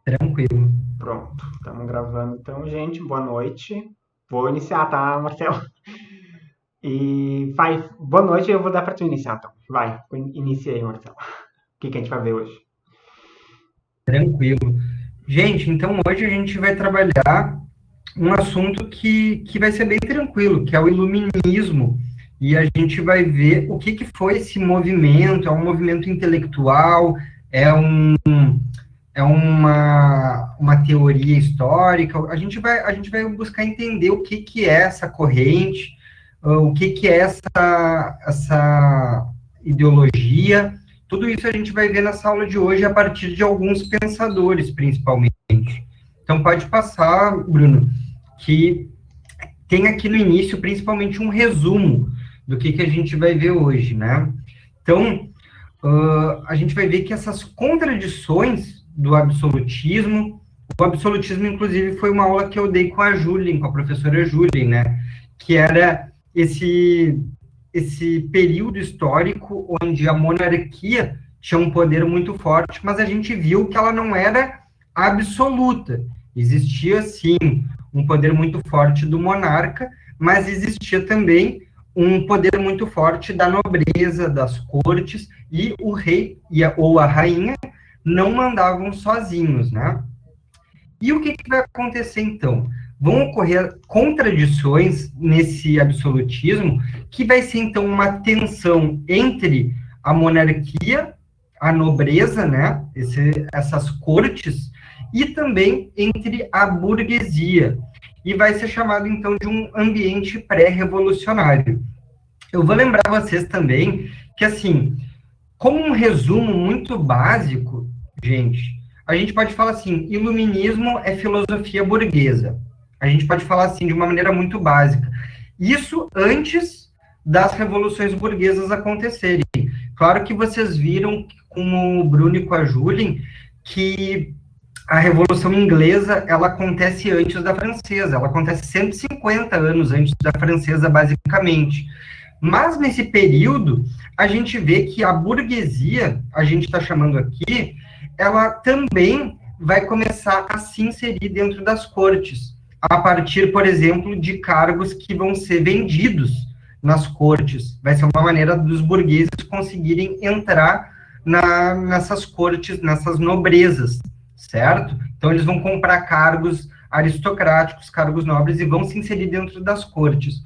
Tranquilo. Pronto, estamos gravando então, gente. Boa noite. Vou iniciar, tá, Marcelo? E faz. Boa noite, eu vou dar para tu iniciar, então. Vai, inicia aí, Marcelo. O que a gente vai ver hoje? Tranquilo. Gente, então hoje a gente vai trabalhar um assunto que vai ser bem tranquilo, que é o iluminismo. E a gente vai ver o que foi esse movimento, é um movimento intelectual, é, um, é uma teoria histórica. A gente vai buscar entender o que é essa corrente, o que é essa ideologia. Tudo isso a gente vai ver nessa aula de hoje a partir de alguns pensadores, principalmente. Então, pode passar, Bruno, que tem aqui no início, principalmente, um resumo do que a gente vai ver hoje, né? Então, a gente vai ver que essas contradições do absolutismo, o absolutismo, inclusive, foi uma aula que eu dei com a Julien, com a professora Julien, né? Que era esse período histórico onde a monarquia tinha um poder muito forte, mas a gente viu que ela não era absoluta. Existia, sim, um poder muito forte do monarca, mas existia também um poder muito forte da nobreza, das cortes, e o rei ou a rainha não mandavam sozinhos, né? E o que vai acontecer então? Vão ocorrer contradições nesse absolutismo, que vai ser então uma tensão entre a monarquia, a nobreza, né? Essas cortes, e também entre a burguesia. E vai ser chamado então de um ambiente pré-revolucionário. Eu vou lembrar vocês também que, assim, como um resumo muito básico, gente, a gente pode falar assim, iluminismo é filosofia burguesa. A gente pode falar assim de uma maneira muito básica. Isso antes das revoluções burguesas acontecerem. Claro que vocês viram, com o Bruno e com a Julien, que a Revolução Inglesa, ela acontece antes da francesa, ela acontece 150 anos antes da francesa, basicamente. Mas nesse período, a gente vê que a burguesia, a gente está chamando aqui, ela também vai começar a se inserir dentro das cortes, a partir, por exemplo, de cargos que vão ser vendidos nas cortes. Vai ser uma maneira dos burgueses conseguirem entrar nessas cortes, nessas nobrezas, certo? Então, eles vão comprar cargos aristocráticos, cargos nobres, e vão se inserir dentro das cortes.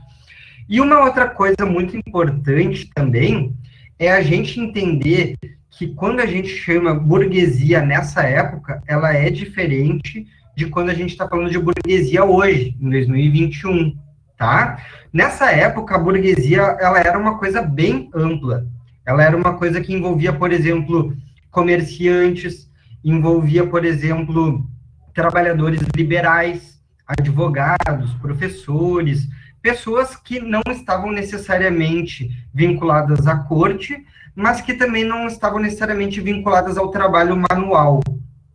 E uma outra coisa muito importante também é a gente entender que quando a gente chama burguesia nessa época, ela é diferente de quando a gente está falando de burguesia hoje, em 2021, tá? Nessa época, a burguesia, ela era uma coisa bem ampla. Ela era uma coisa que envolvia, por exemplo, comerciantes, envolvia, por exemplo, trabalhadores liberais, advogados, professores, pessoas que não estavam necessariamente vinculadas à corte, mas que também não estavam necessariamente vinculadas ao trabalho manual,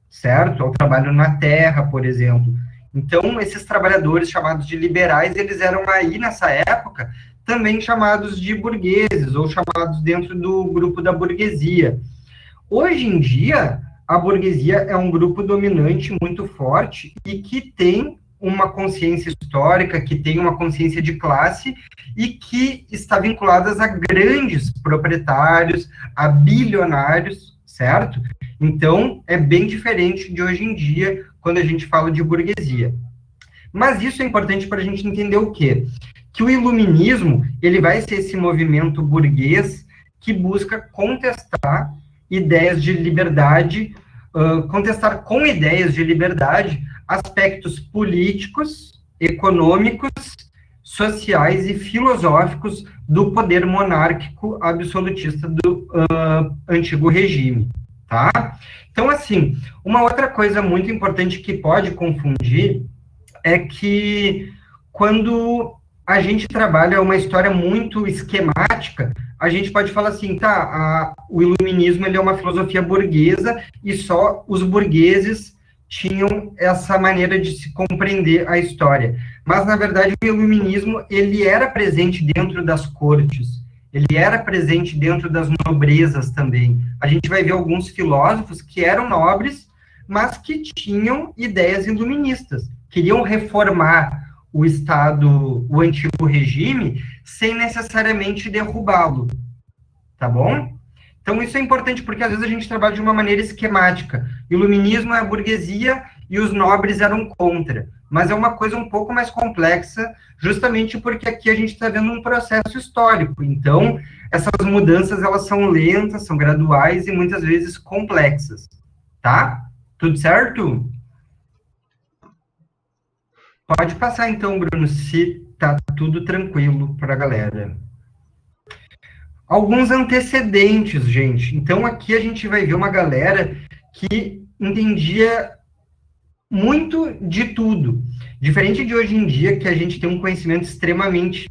certo? Ao trabalho na terra, por exemplo. Então, esses trabalhadores chamados de liberais, eles eram aí, nessa época, também chamados de burgueses, ou chamados dentro do grupo da burguesia. Hoje em dia, a burguesia é um grupo dominante muito forte e que tem uma consciência histórica, que tem uma consciência de classe e que está vinculada a grandes proprietários, a bilionários, certo? Então, é bem diferente de hoje em dia, quando a gente fala de burguesia. Mas isso é importante para a gente entender o quê? Que o iluminismo, ele vai ser esse movimento burguês que busca contestar ideias de liberdade, contestar com ideias de liberdade aspectos políticos, econômicos, sociais e filosóficos do poder monárquico absolutista do antigo regime, tá? Então, assim, uma outra coisa muito importante que pode confundir é que quando a gente trabalha uma história muito esquemática, a gente pode falar assim, tá, o iluminismo ele é uma filosofia burguesa e só os burgueses tinham essa maneira de se compreender a história. Mas, na verdade, o iluminismo ele era presente dentro das cortes, ele era presente dentro das nobrezas também. A gente vai ver alguns filósofos que eram nobres, mas que tinham ideias iluministas, queriam reformar o Estado, o antigo regime, sem necessariamente derrubá-lo, tá bom? Então, isso é importante, porque às vezes a gente trabalha de uma maneira esquemática. Iluminismo é a burguesia e os nobres eram contra. Mas é uma coisa um pouco mais complexa, justamente porque aqui a gente está vendo um processo histórico. Então, essas mudanças, elas são lentas, são graduais e muitas vezes complexas. Tá? Tudo certo? Pode passar, então, Bruno, se tá tudo tranquilo para a galera. Alguns antecedentes, gente. Então, aqui a gente vai ver uma galera que entendia muito de tudo. Diferente de hoje em dia, que a gente tem um conhecimento extremamente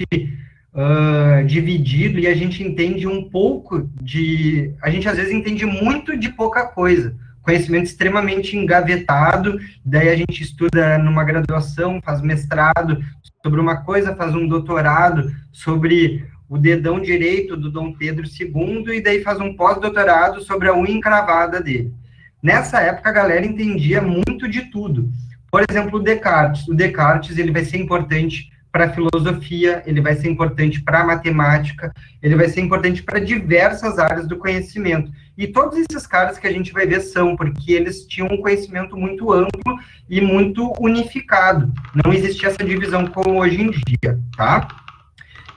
dividido e a gente entende um pouco de... A gente, às vezes, entende muito de pouca coisa. Conhecimento extremamente engavetado, daí a gente estuda numa graduação, faz mestrado sobre uma coisa, faz um doutorado sobre o dedão direito do Dom Pedro II, e daí faz um pós-doutorado sobre a unha encravada dele. Nessa época, a galera entendia muito de tudo. Por exemplo, o Descartes. O Descartes, ele vai ser importante para a filosofia, ele vai ser importante para a matemática, ele vai ser importante para diversas áreas do conhecimento. E todos esses caras que a gente vai ver são, porque eles tinham um conhecimento muito amplo e muito unificado. Não existia essa divisão como hoje em dia, tá?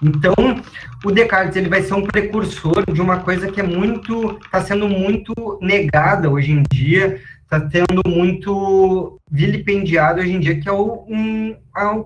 Então, o Descartes, ele vai ser um precursor de uma coisa que está sendo muito negada hoje em dia, está sendo muito vilipendiado hoje em dia, que é o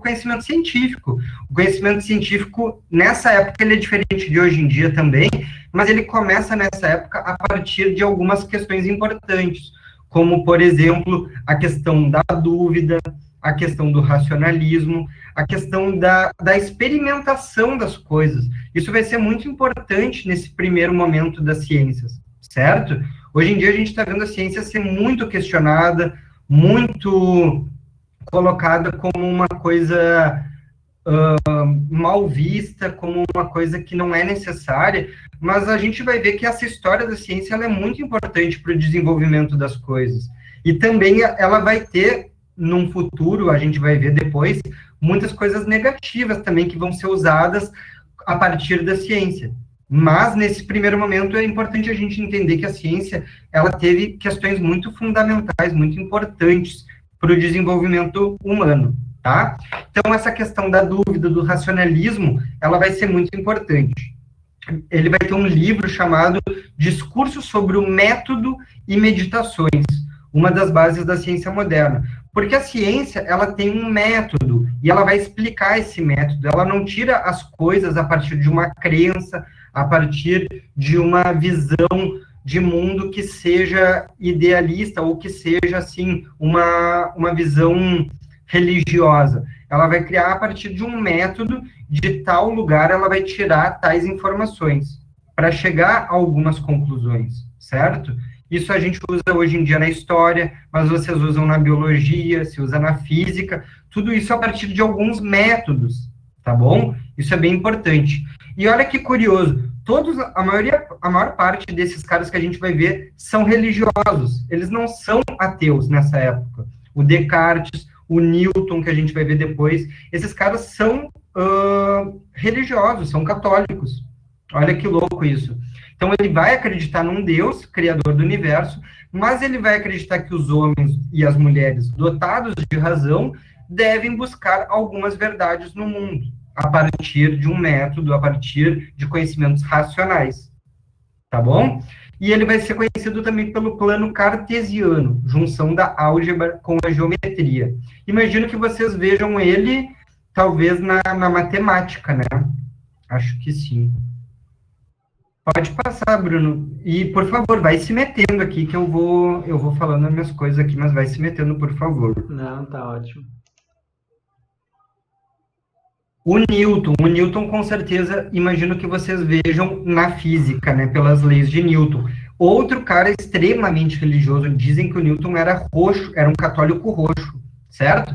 conhecimento científico. O conhecimento científico, nessa época, ele é diferente de hoje em dia também, mas ele começa nessa época a partir de algumas questões importantes, como, por exemplo, a questão da dúvida, a questão do racionalismo, a questão da experimentação das coisas. Isso vai ser muito importante nesse primeiro momento das ciências, certo? Hoje em dia a gente está vendo a ciência ser muito questionada, muito colocada como uma coisa mal vista, como uma coisa que não é necessária, mas a gente vai ver que essa história da ciência ela é muito importante para o desenvolvimento das coisas. E também ela vai ter, num futuro, a gente vai ver depois, muitas coisas negativas também que vão ser usadas a partir da ciência. Mas, nesse primeiro momento, é importante a gente entender que a ciência, ela teve questões muito fundamentais, muito importantes para o desenvolvimento humano, tá? Então, essa questão da dúvida, do racionalismo, ela vai ser muito importante. Ele vai ter um livro chamado Discurso sobre o Método e Meditações, uma das bases da ciência moderna. Porque a ciência, ela tem um método, e ela vai explicar esse método. Ela não tira as coisas a partir de uma crença, a partir de uma visão de mundo que seja idealista, ou que seja, assim, uma visão religiosa. Ela vai criar a partir de um método, de tal lugar ela vai tirar tais informações, para chegar a algumas conclusões, certo? Isso a gente usa hoje em dia na história, mas vocês usam na biologia, se usa na física, tudo isso a partir de alguns métodos, tá bom? Isso é bem importante. E olha que curioso, a maior parte desses caras que a gente vai ver são religiosos, eles não são ateus nessa época. O Descartes, o Newton, que a gente vai ver depois, esses caras são religiosos, são católicos. Olha que louco isso. Então, ele vai acreditar num Deus, criador do universo, mas ele vai acreditar que os homens e as mulheres dotados de razão devem buscar algumas verdades no mundo, a partir de um método, a partir de conhecimentos racionais. Tá bom? E ele vai ser conhecido também pelo plano cartesiano, junção da álgebra com a geometria. Imagino que vocês vejam ele, talvez, na matemática, né? Acho que sim. Pode passar, Bruno. E, por favor, vai se metendo aqui, que eu vou falando as minhas coisas aqui, mas vai se metendo, por favor. Não, tá ótimo. O Newton, com certeza, imagino que vocês vejam na física, né, pelas leis de Newton. Outro cara extremamente religioso, dizem que o Newton era roxo, era um católico roxo, certo?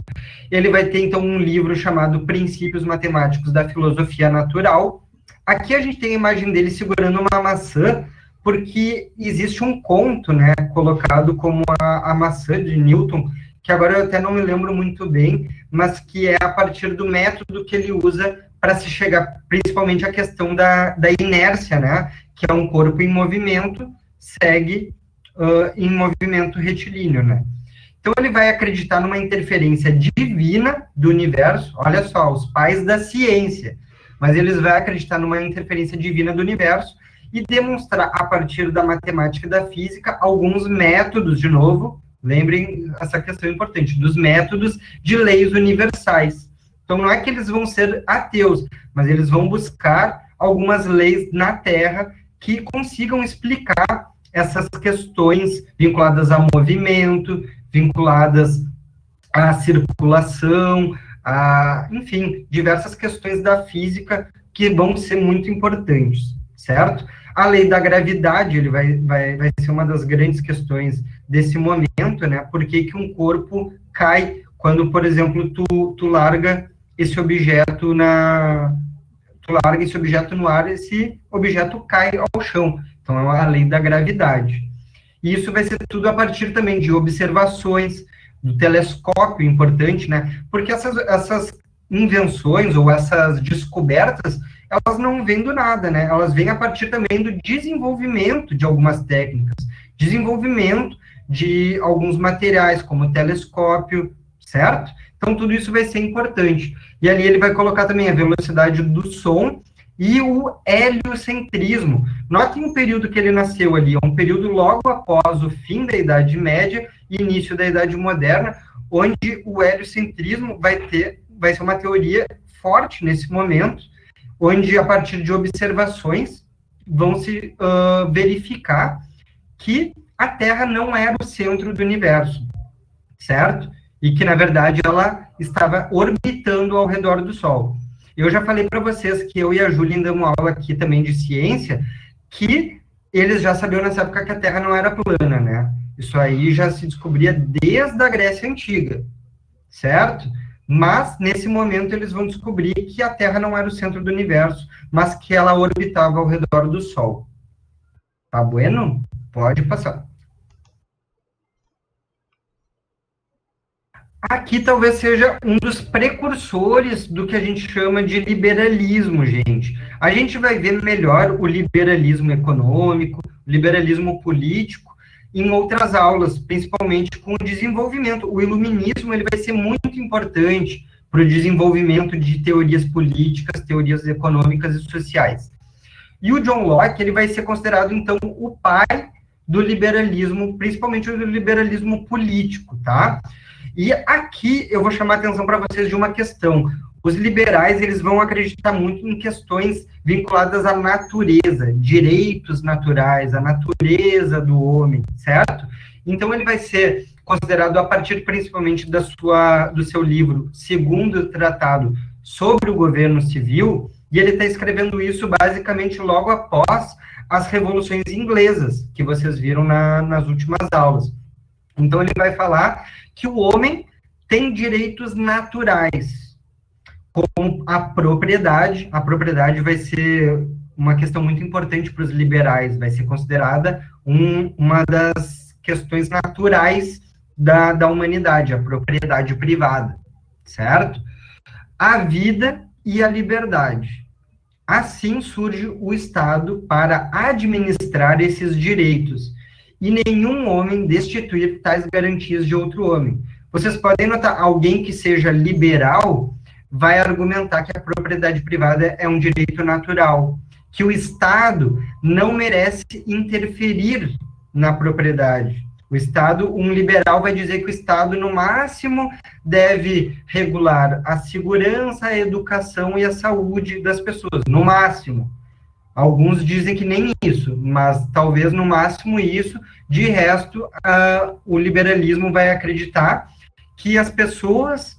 Ele vai ter, então, um livro chamado Princípios Matemáticos da Filosofia Natural. Aqui a gente tem a imagem dele segurando uma maçã, porque existe um conto, né, colocado como a maçã de Newton, que agora eu até não me lembro muito bem, mas que é a partir do método que ele usa para se chegar, principalmente, à questão da inércia, né, que é um corpo em movimento, segue em movimento retilíneo, né. Então, ele vai acreditar numa interferência divina do universo, olha só, os pais da ciência, mas eles vão acreditar numa interferência divina do universo e demonstrar, a partir da matemática e da física, alguns métodos, de novo, lembrem essa questão importante, dos métodos de leis universais. Então, não é que eles vão ser ateus, mas eles vão buscar algumas leis na Terra que consigam explicar essas questões vinculadas a movimento, vinculadas à circulação, enfim, diversas questões da física que vão ser muito importantes, certo? A lei da gravidade, ele vai ser uma das grandes questões desse momento, né? Por que um corpo cai quando, por exemplo, tu larga esse objeto no ar, esse objeto cai ao chão. Então, é a lei da gravidade. E isso vai ser tudo a partir também de observações, do telescópio, importante, né? Porque essas invenções ou essas descobertas, elas não vêm do nada, né? Elas vêm a partir também do desenvolvimento de algumas técnicas, desenvolvimento de alguns materiais, como o telescópio, certo? Então, tudo isso vai ser importante. E ali ele vai colocar também a velocidade do som e o heliocentrismo. Notem o período que ele nasceu ali, é um período logo após o fim da Idade Média e início da Idade Moderna, onde o heliocentrismo vai ser uma teoria forte nesse momento, onde, a partir de observações, vão se verificar que a Terra não era o centro do universo, certo? E que, na verdade, ela estava orbitando ao redor do Sol. Eu já falei para vocês que eu e a Júlia damos aula aqui também de ciência, que eles já sabiam nessa época que a Terra não era plana, né? Isso aí já se descobria desde a Grécia Antiga, certo? Mas, nesse momento, eles vão descobrir que a Terra não era o centro do universo, mas que ela orbitava ao redor do Sol. Tá bueno? Pode passar. Aqui talvez seja um dos precursores do que a gente chama de liberalismo, gente. A gente vai ver melhor o liberalismo econômico, o liberalismo político, em outras aulas, principalmente com o desenvolvimento. O iluminismo ele vai ser muito importante para o desenvolvimento de teorias políticas, teorias econômicas e sociais. E o John Locke ele vai ser considerado, então, o pai do liberalismo, principalmente do liberalismo político, tá? E aqui eu vou chamar a atenção para vocês de uma questão. Os liberais, eles vão acreditar muito em questões vinculadas à natureza, direitos naturais, à natureza do homem, certo? Então, ele vai ser considerado, a partir principalmente do seu livro, Segundo Tratado sobre o Governo Civil, e ele está escrevendo isso basicamente logo após as revoluções inglesas, que vocês viram nas últimas aulas. Então, ele vai falar que o homem tem direitos naturais, como a propriedade. A propriedade vai ser uma questão muito importante para os liberais, vai ser considerada uma das questões naturais da humanidade, a propriedade privada, certo? A vida e a liberdade. Assim surge o Estado para administrar esses direitos, e nenhum homem destituir tais garantias de outro homem. Vocês podem notar, alguém que seja liberal vai argumentar que a propriedade privada é um direito natural, que o Estado não merece interferir na propriedade. O Estado, um liberal vai dizer que o Estado, no máximo, deve regular a segurança, a educação e a saúde das pessoas, no máximo. Alguns dizem que nem isso, mas talvez no máximo isso. De resto, o liberalismo vai acreditar que as pessoas,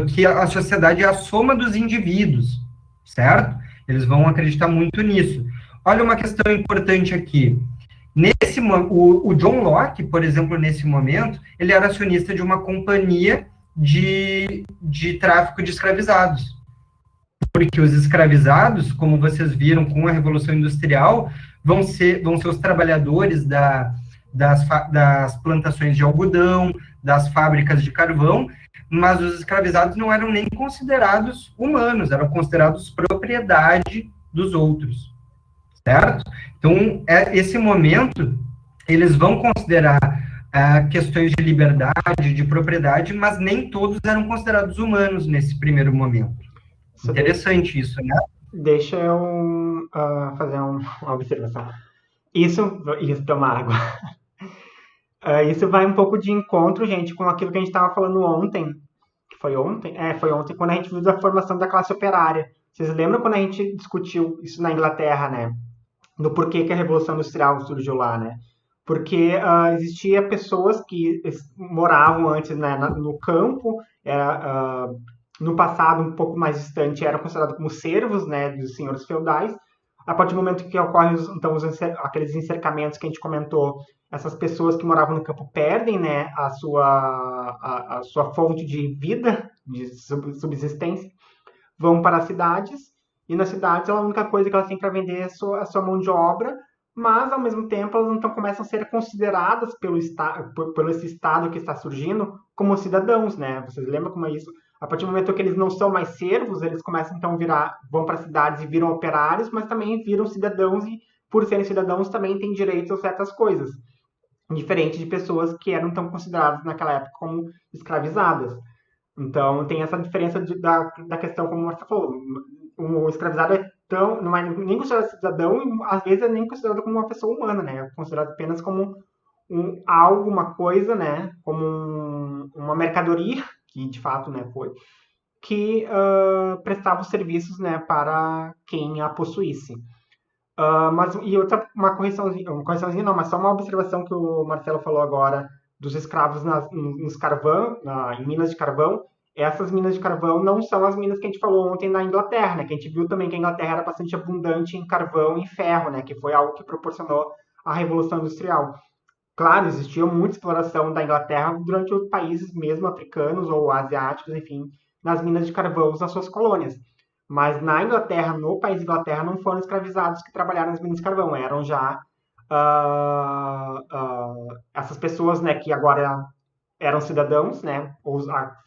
que a sociedade é a soma dos indivíduos, certo? Eles vão acreditar muito nisso. Olha uma questão importante aqui. O John Locke, por exemplo, nesse momento, ele era acionista de uma companhia de tráfico de escravizados. porque os escravizados, como vocês viram com a Revolução Industrial, vão ser os trabalhadores das plantações de algodão, das fábricas de carvão, mas os escravizados não eram nem considerados humanos, eram considerados propriedade dos outros, certo? Então, esse momento, eles vão considerar questões de liberdade, de propriedade, mas nem todos eram considerados humanos nesse primeiro momento. Interessante isso, né? Deixa eu fazer uma observação. Isso, tomar água. Isso vai um pouco de encontro, gente, com aquilo que a gente estava falando ontem. Foi ontem? Foi ontem, quando a gente viu da formação da classe operária. Vocês lembram quando a gente discutiu isso na Inglaterra, né? No porquê que a Revolução Industrial surgiu lá, né? Porque existia pessoas que moravam antes, né, no campo, no passado um pouco mais distante eram considerados como servos, né, dos senhores feudais. A partir do momento que ocorrem então aqueles encercamentos que a gente comentou, essas pessoas que moravam no campo perdem, né, a sua fonte de vida, de subsistência, vão para as cidades, e nas cidades a única coisa que elas têm para vender é a sua mão de obra, mas ao mesmo tempo elas então começam a ser consideradas pelo esse estado que está surgindo como cidadãos, né? Vocês lembram como é isso? A partir do momento que eles não são mais servos, eles começam então vão para cidades e viram operários, mas também viram cidadãos e por serem cidadãos também têm direito a certas coisas, diferente de pessoas que eram então consideradas naquela época como escravizadas. Então tem essa diferença da questão, como você falou, o escravizado não é nem considerado cidadão e às vezes é nem considerado como uma pessoa humana, né? É considerado apenas como algo, uma coisa, né? Como uma mercadoria, que de fato, né, foi, que prestava os serviços, né, para quem a possuísse. Uma correçãozinha não, mas só uma observação que o Marcelo falou agora dos escravos em minas de carvão. Essas minas de carvão não são as minas que a gente falou ontem na Inglaterra, né? Que a gente viu também que a Inglaterra era bastante abundante em carvão e ferro, né? Que foi algo que proporcionou a Revolução Industrial. Claro, existia muita exploração da Inglaterra durante os países mesmo africanos ou asiáticos, enfim, nas minas de carvão nas suas colônias. Mas na Inglaterra, no país Inglaterra, não foram escravizados que trabalharam nas minas de carvão, eram já essas pessoas, né, que agora eram cidadãos, né,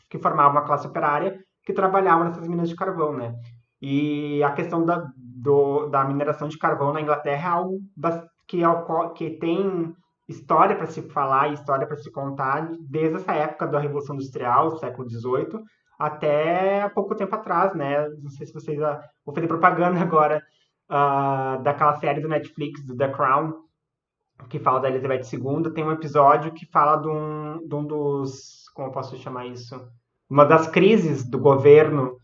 que formavam uma classe operária, que trabalhavam nessas minas de carvão, né. E a questão da mineração de carvão na Inglaterra é algo que tem história para se falar, história para se contar, desde essa época da Revolução Industrial, século XVIII, até há pouco tempo atrás, né? Não sei se vocês vou fazer propaganda agora daquela série do Netflix, do The Crown, que fala da Elizabeth II. Tem um episódio que fala de um dos... Como eu posso chamar isso? Uma das crises do governo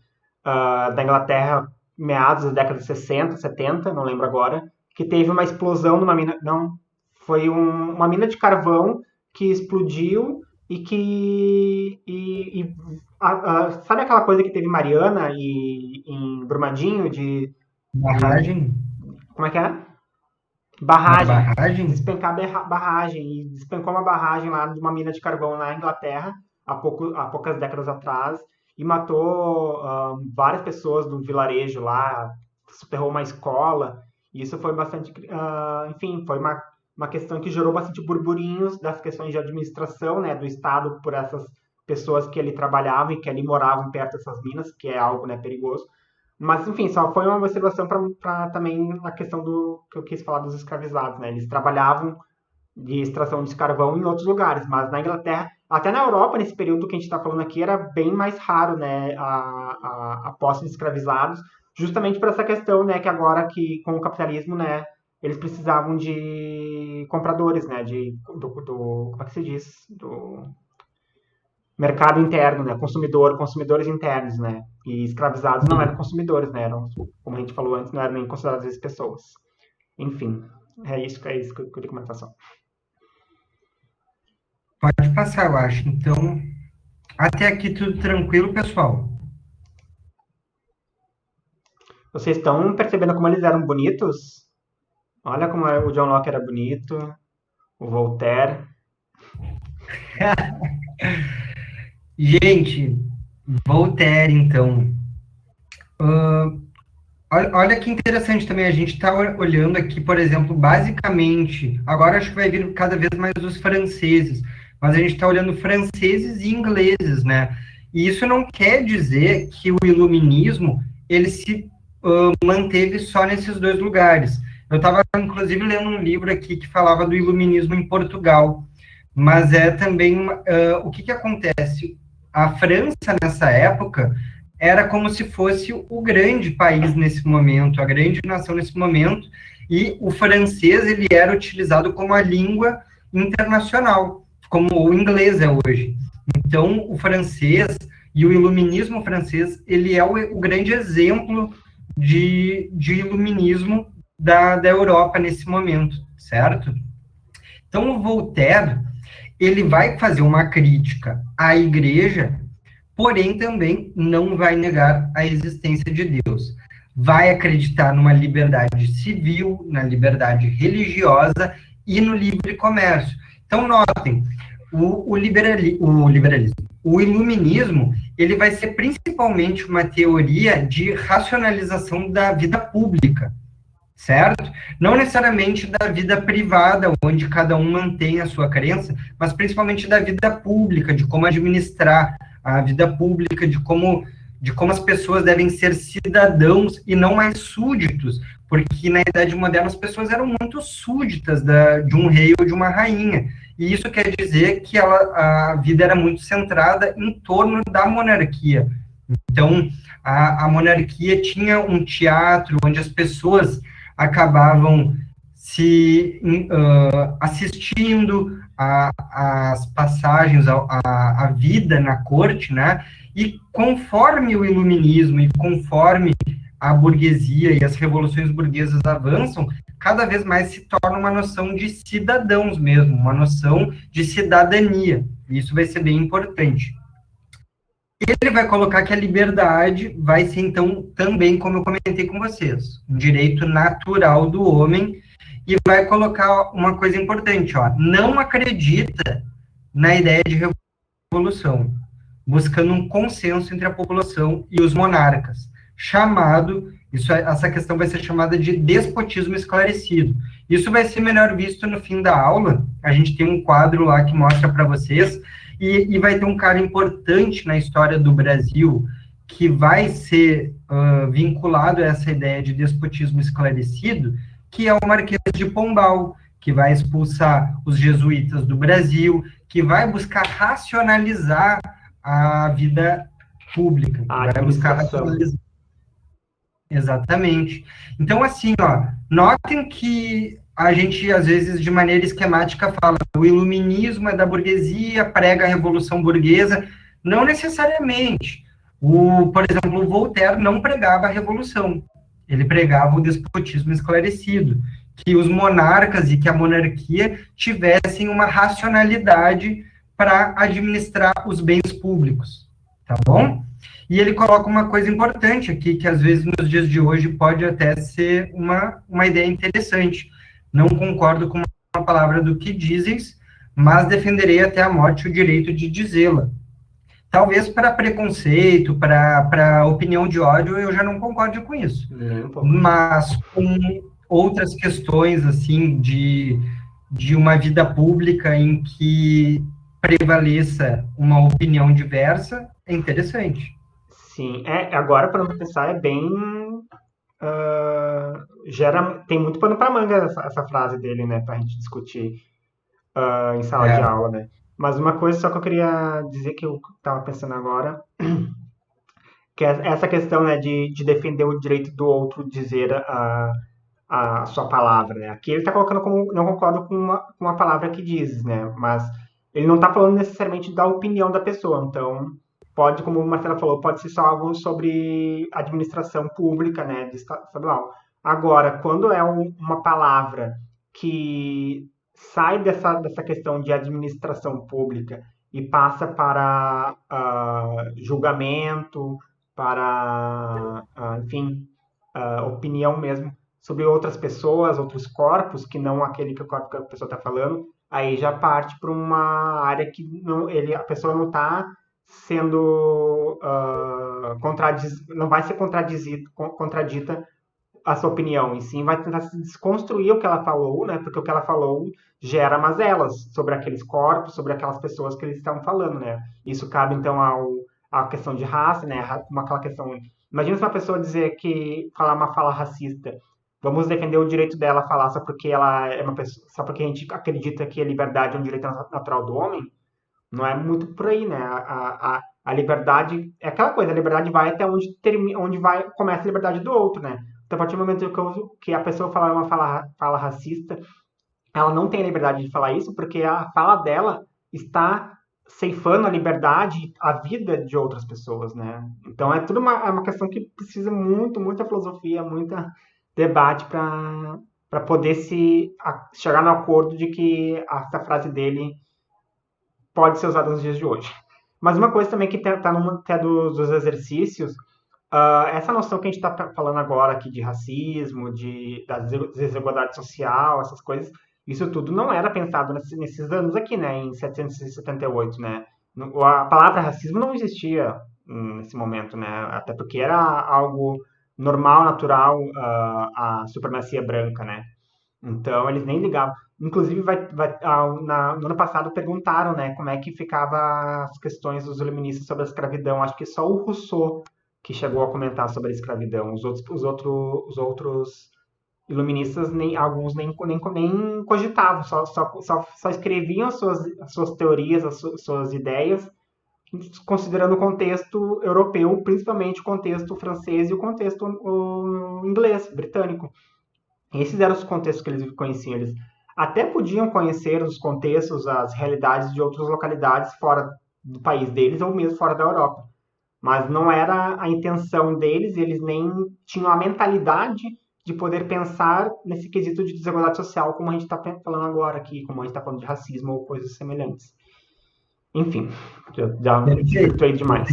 da Inglaterra, meados da década de 60, 70, não lembro agora, que teve uma explosão numa mina... Não, foi uma mina de carvão que explodiu e que... sabe aquela coisa que teve Mariana em Brumadinho de... Barragem? Como é que é? Barragem. Barragem? Despencar barragem. E despencou uma barragem lá de uma mina de carvão na Inglaterra, há poucas décadas atrás, e matou várias pessoas do vilarejo lá, soterrou uma escola, e isso foi bastante... enfim, foi uma questão que gerou bastante burburinhos das questões de administração, né, do Estado por essas pessoas que ali trabalhavam e que ali moravam perto dessas minas, que é algo, né, perigoso. Mas, enfim, só foi uma observação para também a questão que eu quis falar dos escravizados, né? Eles trabalhavam de extração de carvão em outros lugares, mas na Inglaterra, até na Europa, nesse período que a gente está falando aqui, era bem mais raro, né, a posse de escravizados, justamente por essa questão, né, que agora que com o capitalismo, né, eles precisavam de compradores, né, como é que se diz? Do mercado interno, né, consumidores internos, né, e escravizados não eram consumidores, né, eram, como a gente falou antes, não eram nem consideradas as pessoas. Enfim, é isso que eu queria comentar só. Pode passar, eu acho. Então, até aqui tudo tranquilo, pessoal. Vocês estão percebendo como eles eram bonitos? Olha como o John Locke era bonito, o Voltaire. Gente, Voltaire, então. Olha que interessante também, a gente está olhando aqui, por exemplo, basicamente, agora acho que vai vir cada vez mais os franceses, mas a gente está olhando franceses e ingleses, né? E isso não quer dizer que o iluminismo, ele se manteve só nesses dois lugares. Eu estava, inclusive, lendo um livro aqui que falava do iluminismo em Portugal, mas é também, o que acontece? A França, nessa época, era como se fosse o grande país nesse momento, a grande nação nesse momento, e o francês ele era utilizado como a língua internacional, como o inglês é hoje. Então, o francês e o iluminismo francês, ele é o grande exemplo de iluminismo da Europa nesse momento, certo? Então, o Voltaire, ele vai fazer uma crítica à igreja, porém também não vai negar a existência de Deus. Vai acreditar numa liberdade civil, na liberdade religiosa e no livre comércio. Então, notem, o iluminismo, ele vai ser principalmente uma teoria de racionalização da vida pública, certo? Não necessariamente da vida privada, onde cada um mantém a sua crença, mas principalmente da vida pública, de como administrar a vida pública, de como as pessoas devem ser cidadãos e não mais súditos, porque na Idade Moderna as pessoas eram muito súditas de um rei ou de uma rainha, e isso quer dizer que a vida era muito centrada em torno da monarquia. Então, a monarquia tinha um teatro onde as pessoas acabavam se assistindo às passagens, à vida na corte, né? E conforme o iluminismo e conforme a burguesia e as revoluções burguesas avançam, cada vez mais se torna uma noção de cidadãos mesmo, uma noção de cidadania. E isso vai ser bem importante. Ele vai colocar que a liberdade vai ser, então, também, como eu comentei com vocês, um direito natural do homem, e vai colocar uma coisa importante, ó, não acredita na ideia de revolução, buscando um consenso entre a população e os monarcas, essa questão vai ser chamada de despotismo esclarecido. Isso vai ser melhor visto no fim da aula, a gente tem um quadro lá que mostra para vocês, e vai ter um cara importante na história do Brasil que vai ser vinculado a essa ideia de despotismo esclarecido, que é o Marquês de Pombal, que vai expulsar os jesuítas do Brasil, que vai buscar racionalizar a vida pública, que vai buscar racionalizar. Exatamente. Então, assim, ó, notem que a gente, às vezes, de maneira esquemática, fala o iluminismo é da burguesia, prega a revolução burguesa. Não necessariamente. Por exemplo, o Voltaire não pregava a revolução. Ele pregava o despotismo esclarecido, que os monarcas e que a monarquia tivessem uma racionalidade para administrar os bens públicos. Tá bom? E ele coloca uma coisa importante aqui, que às vezes nos dias de hoje pode até ser uma ideia interessante. Não concordo com uma palavra do que dizes, mas defenderei até a morte o direito de dizê-la. Talvez para preconceito, para opinião de ódio, eu já não concordo com isso. Mas com outras questões, assim, de uma vida pública em que prevaleça uma opinião diversa, é interessante. Sim, agora para pensar é bem tem muito pano para manga essa frase dele, né, para a gente discutir em sala de aula, né? Mas uma coisa só que eu queria dizer que eu estava pensando agora, que é essa questão, né, de defender o direito do outro dizer a sua palavra, né? Aqui ele está colocando como não concordo com a palavra que diz, né? Mas ele não está falando necessariamente da opinião da pessoa, então pode, como o Marcelo falou, pode ser só algo sobre administração pública, né, de estadual. Agora, quando é uma palavra que sai dessa questão de administração pública e passa para julgamento, para, enfim, opinião mesmo sobre outras pessoas, outros corpos, que não aquele que o corpo que a pessoa está falando, aí já parte para uma área que a pessoa não está sendo não vai ser contradita a sua opinião, e sim vai tentar desconstruir o que ela falou, né? Porque o que ela falou gera mazelas sobre aqueles corpos, sobre aquelas pessoas que eles estavam falando, né? Isso cabe, então, à questão de raça, né? Aquela questão... Imagina se uma pessoa dizer que falar uma fala racista, vamos defender o direito dela a falar só porque ela é uma pessoa, só porque a gente acredita que a liberdade é um direito natural do homem, não é muito por aí, né? A liberdade é aquela coisa, a liberdade vai até onde começa a liberdade do outro, né? Então, a partir do momento que a pessoa falar uma fala racista, ela não tem a liberdade de falar isso, porque a fala dela está ceifando a liberdade, a vida de outras pessoas, né? Então, é tudo uma questão que precisa muita filosofia, muita debate para poder chegar no acordo de que essa frase dele pode ser usada nos dias de hoje. Mas uma coisa também que está numa dos exercícios, essa noção que a gente está falando agora aqui de racismo, da desigualdade social, essas coisas, isso tudo não era pensado nesses anos aqui, né, em 1778, né? A palavra racismo não existia nesse momento, né? Até porque era algo normal, natural, a supremacia branca, né? Então, eles nem ligavam. Inclusive, no ano passado perguntaram, né, como é que ficava as questões dos iluministas sobre a escravidão. Acho que só o Rousseau que chegou a comentar sobre a escravidão. Os outros iluministas, alguns nem cogitavam, só escreviam as suas teorias, as suas ideias, considerando o contexto europeu, principalmente o contexto francês e o contexto inglês, britânico. Esses eram os contextos que eles conheciam. Eles até podiam conhecer os contextos, as realidades de outras localidades fora do país deles ou mesmo fora da Europa. Mas não era a intenção deles, eles nem tinham a mentalidade de poder pensar nesse quesito de desigualdade social, como a gente está falando agora aqui, como a gente está falando de racismo ou coisas semelhantes. Enfim, já desvirtuei demais.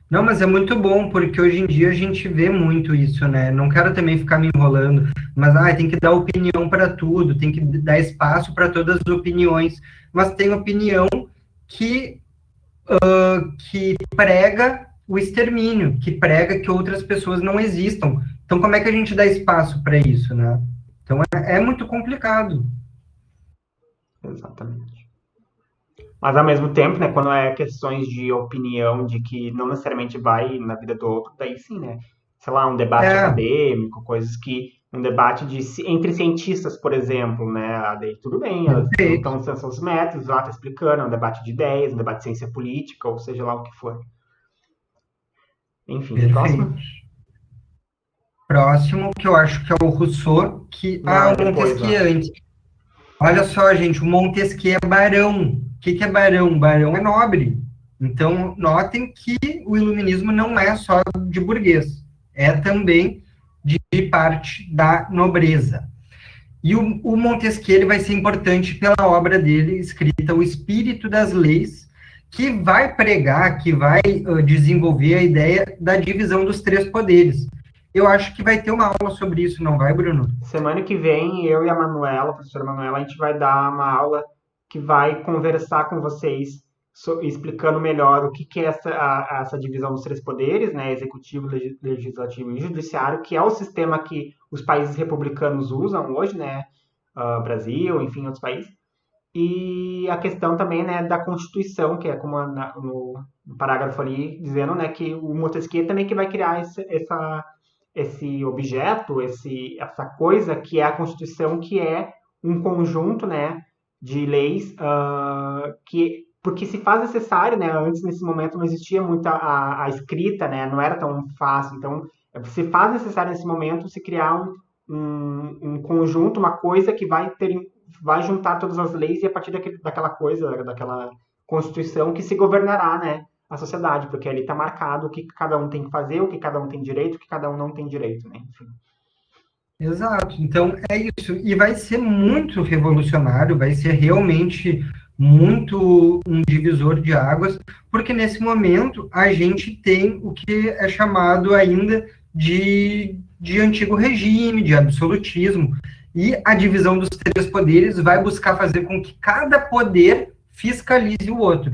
Não, mas é muito bom, porque hoje em dia a gente vê muito isso, né? Não quero também ficar me enrolando, mas tem que dar opinião para tudo, tem que dar espaço para todas as opiniões, mas tem opinião que prega o extermínio, que prega que outras pessoas não existam. Então, como é que a gente dá espaço para isso, né? Então, é muito complicado. Exatamente. Mas, ao mesmo tempo, né, quando é questões de opinião, de que não necessariamente vai na vida do outro, daí sim, né? Sei lá, um debate acadêmico, coisas que... Um debate entre cientistas, por exemplo, né? Daí tudo bem, elas estão usando seus métodos, lá tá explicando, é um debate de ideias, um debate de ciência política, ou seja lá o que for. Enfim, Perfeito. Próximo, que eu acho que é o Rousseau, que... o Montesquieu antes. Olha só, gente, o Montesquieu é barão. O que é barão? Barão é nobre. Então, notem que o iluminismo não é só de burguês, é também de parte da nobreza. E o Montesquieu ele vai ser importante pela obra dele, escrita O Espírito das Leis, que vai pregar, que vai desenvolver a ideia da divisão dos três poderes. Eu acho que vai ter uma aula sobre isso, não vai, Bruno? Semana que vem, eu e a Manuela, a professora Manuela, a gente vai dar uma aula que vai conversar com vocês, explicando melhor o que é essa divisão dos três poderes, né, executivo, legislativo e judiciário, que é o sistema que os países republicanos usam hoje, né, Brasil, enfim, outros países. E a questão também, né, da Constituição, que é como no parágrafo ali, dizendo, né, que o Montesquieu também que vai criar esse objeto, essa coisa que é a Constituição, que é um conjunto, né, de leis porque se faz necessário, né, antes nesse momento não existia muito a escrita, né, não era tão fácil, então se faz necessário nesse momento se criar um conjunto, uma coisa que vai juntar todas as leis e a partir daquela coisa, daquela Constituição que se governará, né, a sociedade, porque ali está marcado o que cada um tem que fazer, o que cada um tem direito, o que cada um não tem direito, né? Enfim. Exato. Então, é isso. E vai ser muito revolucionário, vai ser realmente muito um divisor de águas, porque nesse momento a gente tem o que é chamado ainda de antigo regime, de absolutismo, e a divisão dos três poderes vai buscar fazer com que cada poder fiscalize o outro,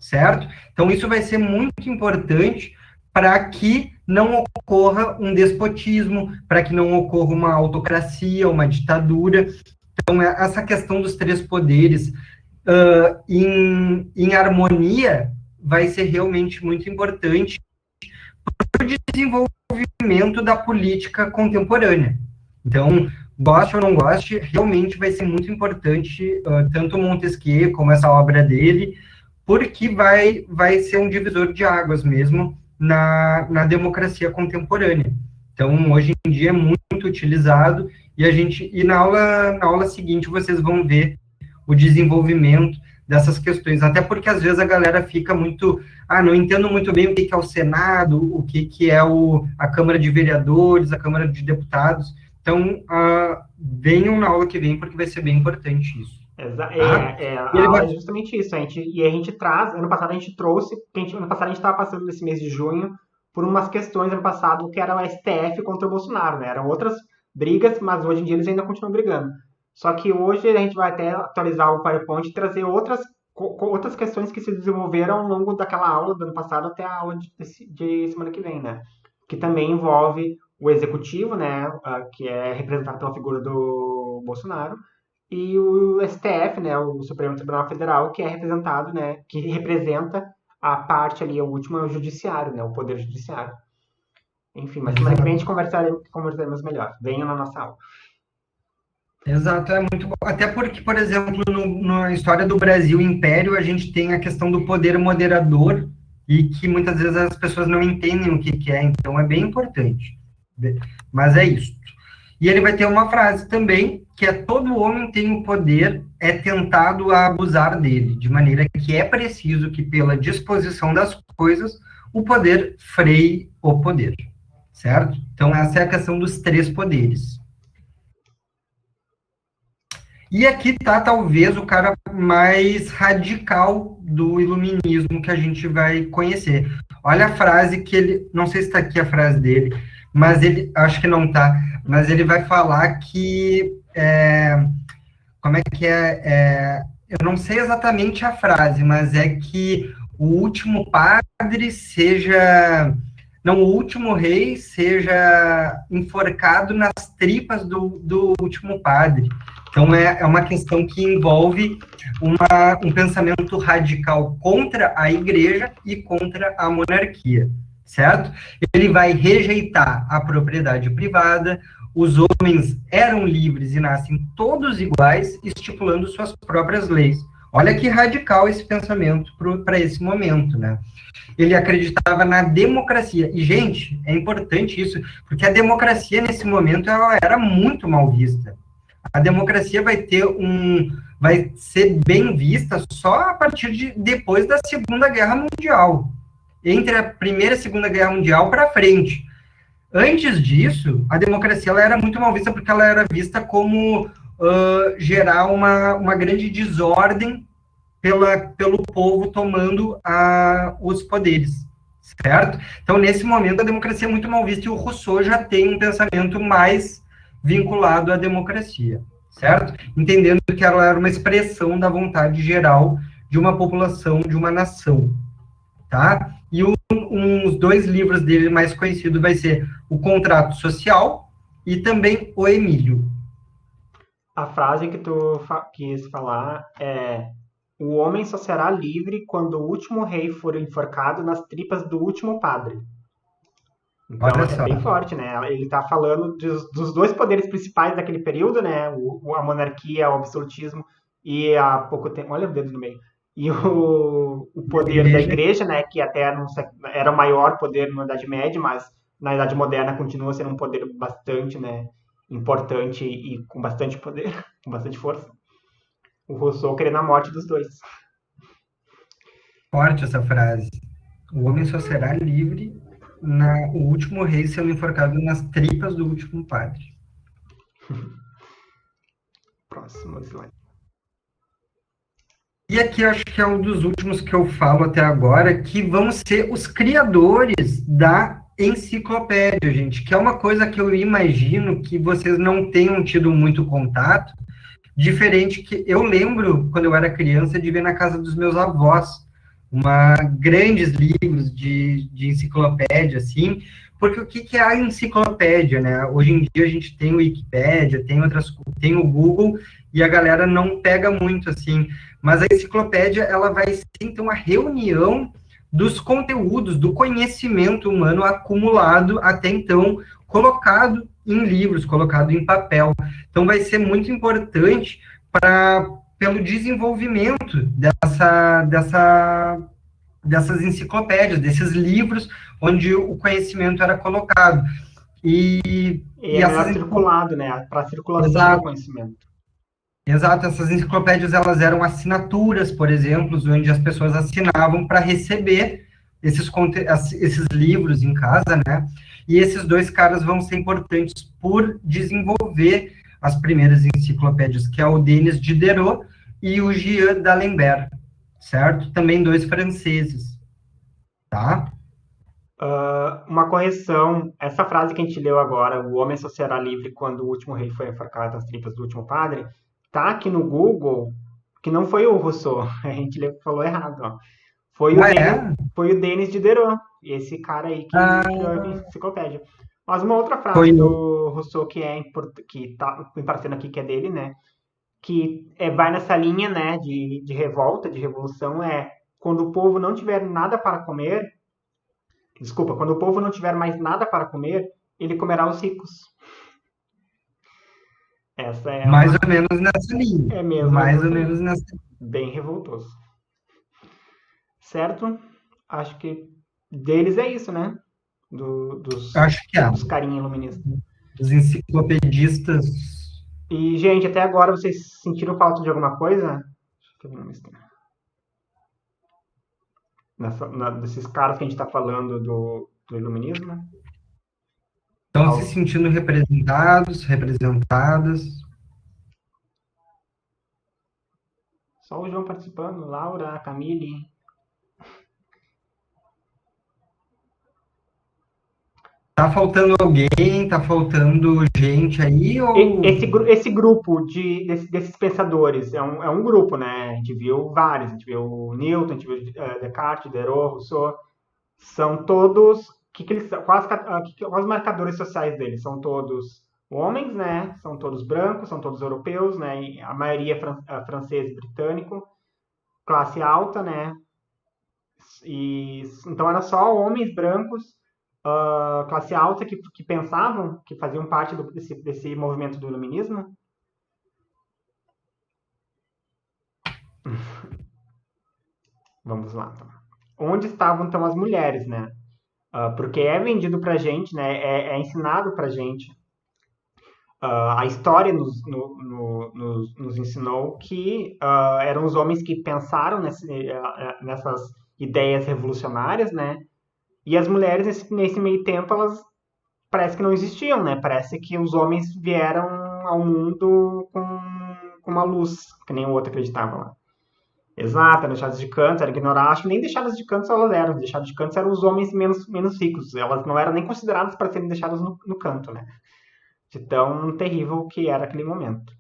certo? Então, isso vai ser muito importante para que não ocorra um despotismo, para que não ocorra uma autocracia, uma ditadura. Então, essa questão dos três poderes em harmonia vai ser realmente muito importante para o desenvolvimento da política contemporânea. Então, goste ou não goste, realmente vai ser muito importante, tanto Montesquieu como essa obra dele, porque vai ser um divisor de águas mesmo na democracia contemporânea. Então, hoje em dia é muito utilizado, e na aula seguinte vocês vão ver o desenvolvimento dessas questões, até porque às vezes a galera fica muito, não entendo muito bem o que é o Senado, o que é a Câmara de Vereadores, a Câmara de Deputados. Então, venham na aula que vem, porque vai ser bem importante isso. A aula é justamente isso. A gente traz, ano passado a gente trouxe, ano passado a gente estava passando nesse mês de junho por umas questões, ano passado, que era o STF contra o Bolsonaro, né? Eram outras brigas, mas hoje em dia eles ainda continuam brigando. Só que hoje a gente vai até atualizar o PowerPoint e trazer outras questões que se desenvolveram ao longo daquela aula do ano passado até a aula de semana que vem, né? Que também envolve o executivo, né? Que é representado pela figura do Bolsonaro, e o STF, né? O Supremo Tribunal Federal, que é representado, né? Que representa a parte ali, o último é o judiciário, né? O poder judiciário. Enfim, mas semana que vem a gente conversaremos melhor. Venham na nossa aula. Exato, é muito bom. Até porque, por exemplo, na história do Brasil Império, a gente tem a questão do poder moderador, e que muitas vezes as pessoas não entendem o que é, então é bem importante. Mas é isso. E ele vai ter uma frase também, que é: todo homem tem o poder, é tentado a abusar dele, de maneira que é preciso que, pela disposição das coisas, o poder freie o poder. Certo? Então, essa é a questão dos três poderes. E aqui está, talvez, o cara mais radical do iluminismo que a gente vai conhecer. Olha a frase que ele... Não sei se está aqui a frase dele, mas ele... Acho que não está. Mas ele vai falar que... como é que é? Eu não sei exatamente a frase, mas é que o último padre seja... Não, o último rei seja enforcado nas tripas do último padre. Então, é uma questão que envolve um pensamento radical contra a igreja e contra a monarquia, certo? Ele vai rejeitar a propriedade privada, os homens eram livres e nascem todos iguais, estipulando suas próprias leis. Olha que radical esse pensamento para esse momento, né? Ele acreditava na democracia. E, gente, é importante isso, porque a democracia, nesse momento, ela era muito mal vista. A democracia vai ser bem vista só a partir de depois da Segunda Guerra Mundial. Entre a Primeira e a Segunda Guerra Mundial para frente. Antes disso, a democracia ela era muito mal vista, porque ela era vista como gerar uma grande desordem pelo povo tomando os poderes, certo? Então, nesse momento, a democracia é muito mal vista, e o Rousseau já tem um pensamento mais vinculado à democracia, certo? Entendendo que ela era uma expressão da vontade geral de uma população, de uma nação, tá? E uns dois livros dele mais conhecidos vai ser O Contrato Social e também O Emílio. A frase que tu quis falar é: o homem só será livre quando o último rei for enforcado nas tripas do último padre. Então, é bem forte, né? Ele está falando dos dois poderes principais daquele período, né? A monarquia, o absolutismo, e há pouco tempo... Olha o dedo no meio. E o poder da igreja, né? Que até era o maior poder na Idade Média, mas na Idade Moderna continua sendo um poder bastante, né, importante e com bastante poder, com bastante força. O Rousseau querendo a morte dos dois. Forte essa frase. O homem só será livre o último rei sendo enforcado nas tripas do último padre. Próximo slide. E aqui eu acho que é um dos últimos que eu falo até agora, que vão ser os criadores da enciclopédia, gente, que é uma coisa que eu imagino que vocês não tenham tido muito contato, diferente que eu lembro, quando eu era criança, de ver na casa dos meus avós, grandes livros de enciclopédia, assim, porque o que é a enciclopédia, né? Hoje em dia a gente tem o Wikipédia, tem o Google, e a galera não pega muito, assim, mas a enciclopédia, ela vai ser, então, a reunião dos conteúdos, do conhecimento humano acumulado até então, colocado em livros, colocado em papel. Então, vai ser muito importante pelo desenvolvimento dessas enciclopédias, desses livros onde o conhecimento era colocado. E é melhor circulado, né? Para a circulação do conhecimento. Exato, essas enciclopédias, elas eram assinaturas, por exemplo, onde as pessoas assinavam para receber esses livros em casa, né? E esses dois caras vão ser importantes por desenvolver as primeiras enciclopédias, que é o Denis Diderot e o Jean d'Alembert, certo? Também dois franceses, tá? Uma correção, essa frase que a gente leu agora, o homem só será livre quando o último rei foi enforcado nas tripas do último padre, tá aqui no Google, que não foi o Rousseau, a gente falou errado, ó. Foi o Denis Diderot, esse cara aí que criou a enciclopédia. Mas uma outra frase do Rousseau que tá aparecendo aqui, que é dele, né, que vai nessa linha, né, de revolta, de revolução, quando o povo não tiver nada para comer, quando o povo não tiver mais nada para comer, ele comerá os ricos. Essa é mais ou menos nessa linha. É mesmo. Mais ou menos nessa linha. Bem revoltoso. Certo? Acho que deles é isso, né? Acho que é. Dos carinha iluministas. Dos enciclopedistas. E, gente, até agora vocês sentiram falta de alguma coisa? Deixa eu ver desses caras que a gente está falando do iluminismo. Estão se sentindo representadas. Só o João participando, Laura, Camille. Tá faltando alguém? Tá faltando gente aí? Ou... Esse grupo desses pensadores é um grupo, né? A gente viu vários. A gente viu Newton, a gente viu Descartes, Diderot, Rousseau. São todos... Quais os marcadores sociais deles? São todos homens, né? São todos brancos, são todos europeus, né? E a maioria francês e britânico. Classe alta, né? Então, era só homens brancos, classe alta que pensavam, que faziam parte desse movimento do iluminismo. Vamos lá. Então. Onde estavam, então, as mulheres, né? Porque é vendido pra gente, né? É ensinado pra gente. A história nos ensinou que eram os homens que pensaram nessas ideias revolucionárias, né? E as mulheres, nesse meio tempo, elas parece que não existiam, né? Parece que os homens vieram ao mundo com uma luz, que nem o outro acreditava lá. Exato, eram deixadas de canto, eram ignoradas. Acho que nem deixadas de canto elas eram. Deixadas de canto eram os homens menos ricos. Elas não eram nem consideradas para serem deixadas no canto, né? De tão terrível que era aquele momento.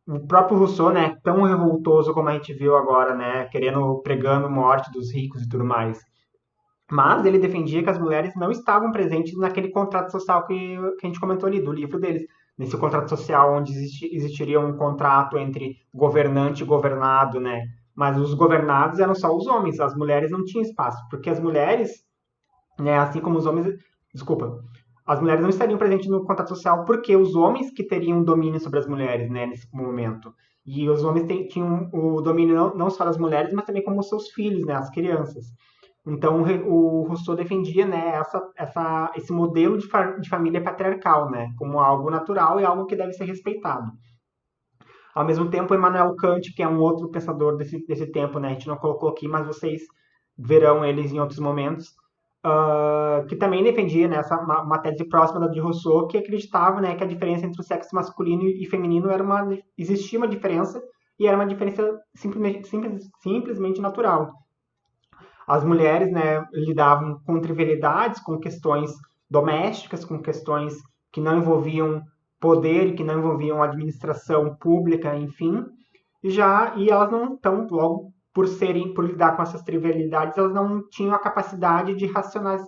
O próprio Rousseau, né? Tão revoltoso como a gente viu agora, né? Pregando morte dos ricos e tudo mais. Mas ele defendia que as mulheres não estavam presentes naquele contrato social que a gente comentou ali, do livro deles. Nesse contrato social onde existiria um contrato entre governante e governado, né? Mas os governados eram só os homens, as mulheres não tinham espaço. Porque as mulheres, né, assim como os homens... Desculpa. As mulheres não estariam presentes no contrato social porque os homens que teriam domínio sobre as mulheres, né, nesse momento. E os homens tinham o domínio não só das mulheres, mas também como seus filhos, né, as crianças. Então, o Rousseau defendia, né, esse modelo de família patriarcal, né, como algo natural e algo que deve ser respeitado. Ao mesmo tempo, Immanuel Kant, que é um outro pensador desse tempo, né, a gente não colocou aqui, mas vocês verão eles em outros momentos, que também defendia, né, uma tese próxima da de Rousseau, que acreditava, né, que a diferença entre o sexo masculino e feminino existia uma diferença, e era uma diferença simplesmente natural. As mulheres, né, lidavam com trivialidades, com questões domésticas, com questões que não envolviam poder, que não envolviam administração pública, enfim. E elas não, então, logo por lidar com essas trivialidades, elas não tinham a capacidade de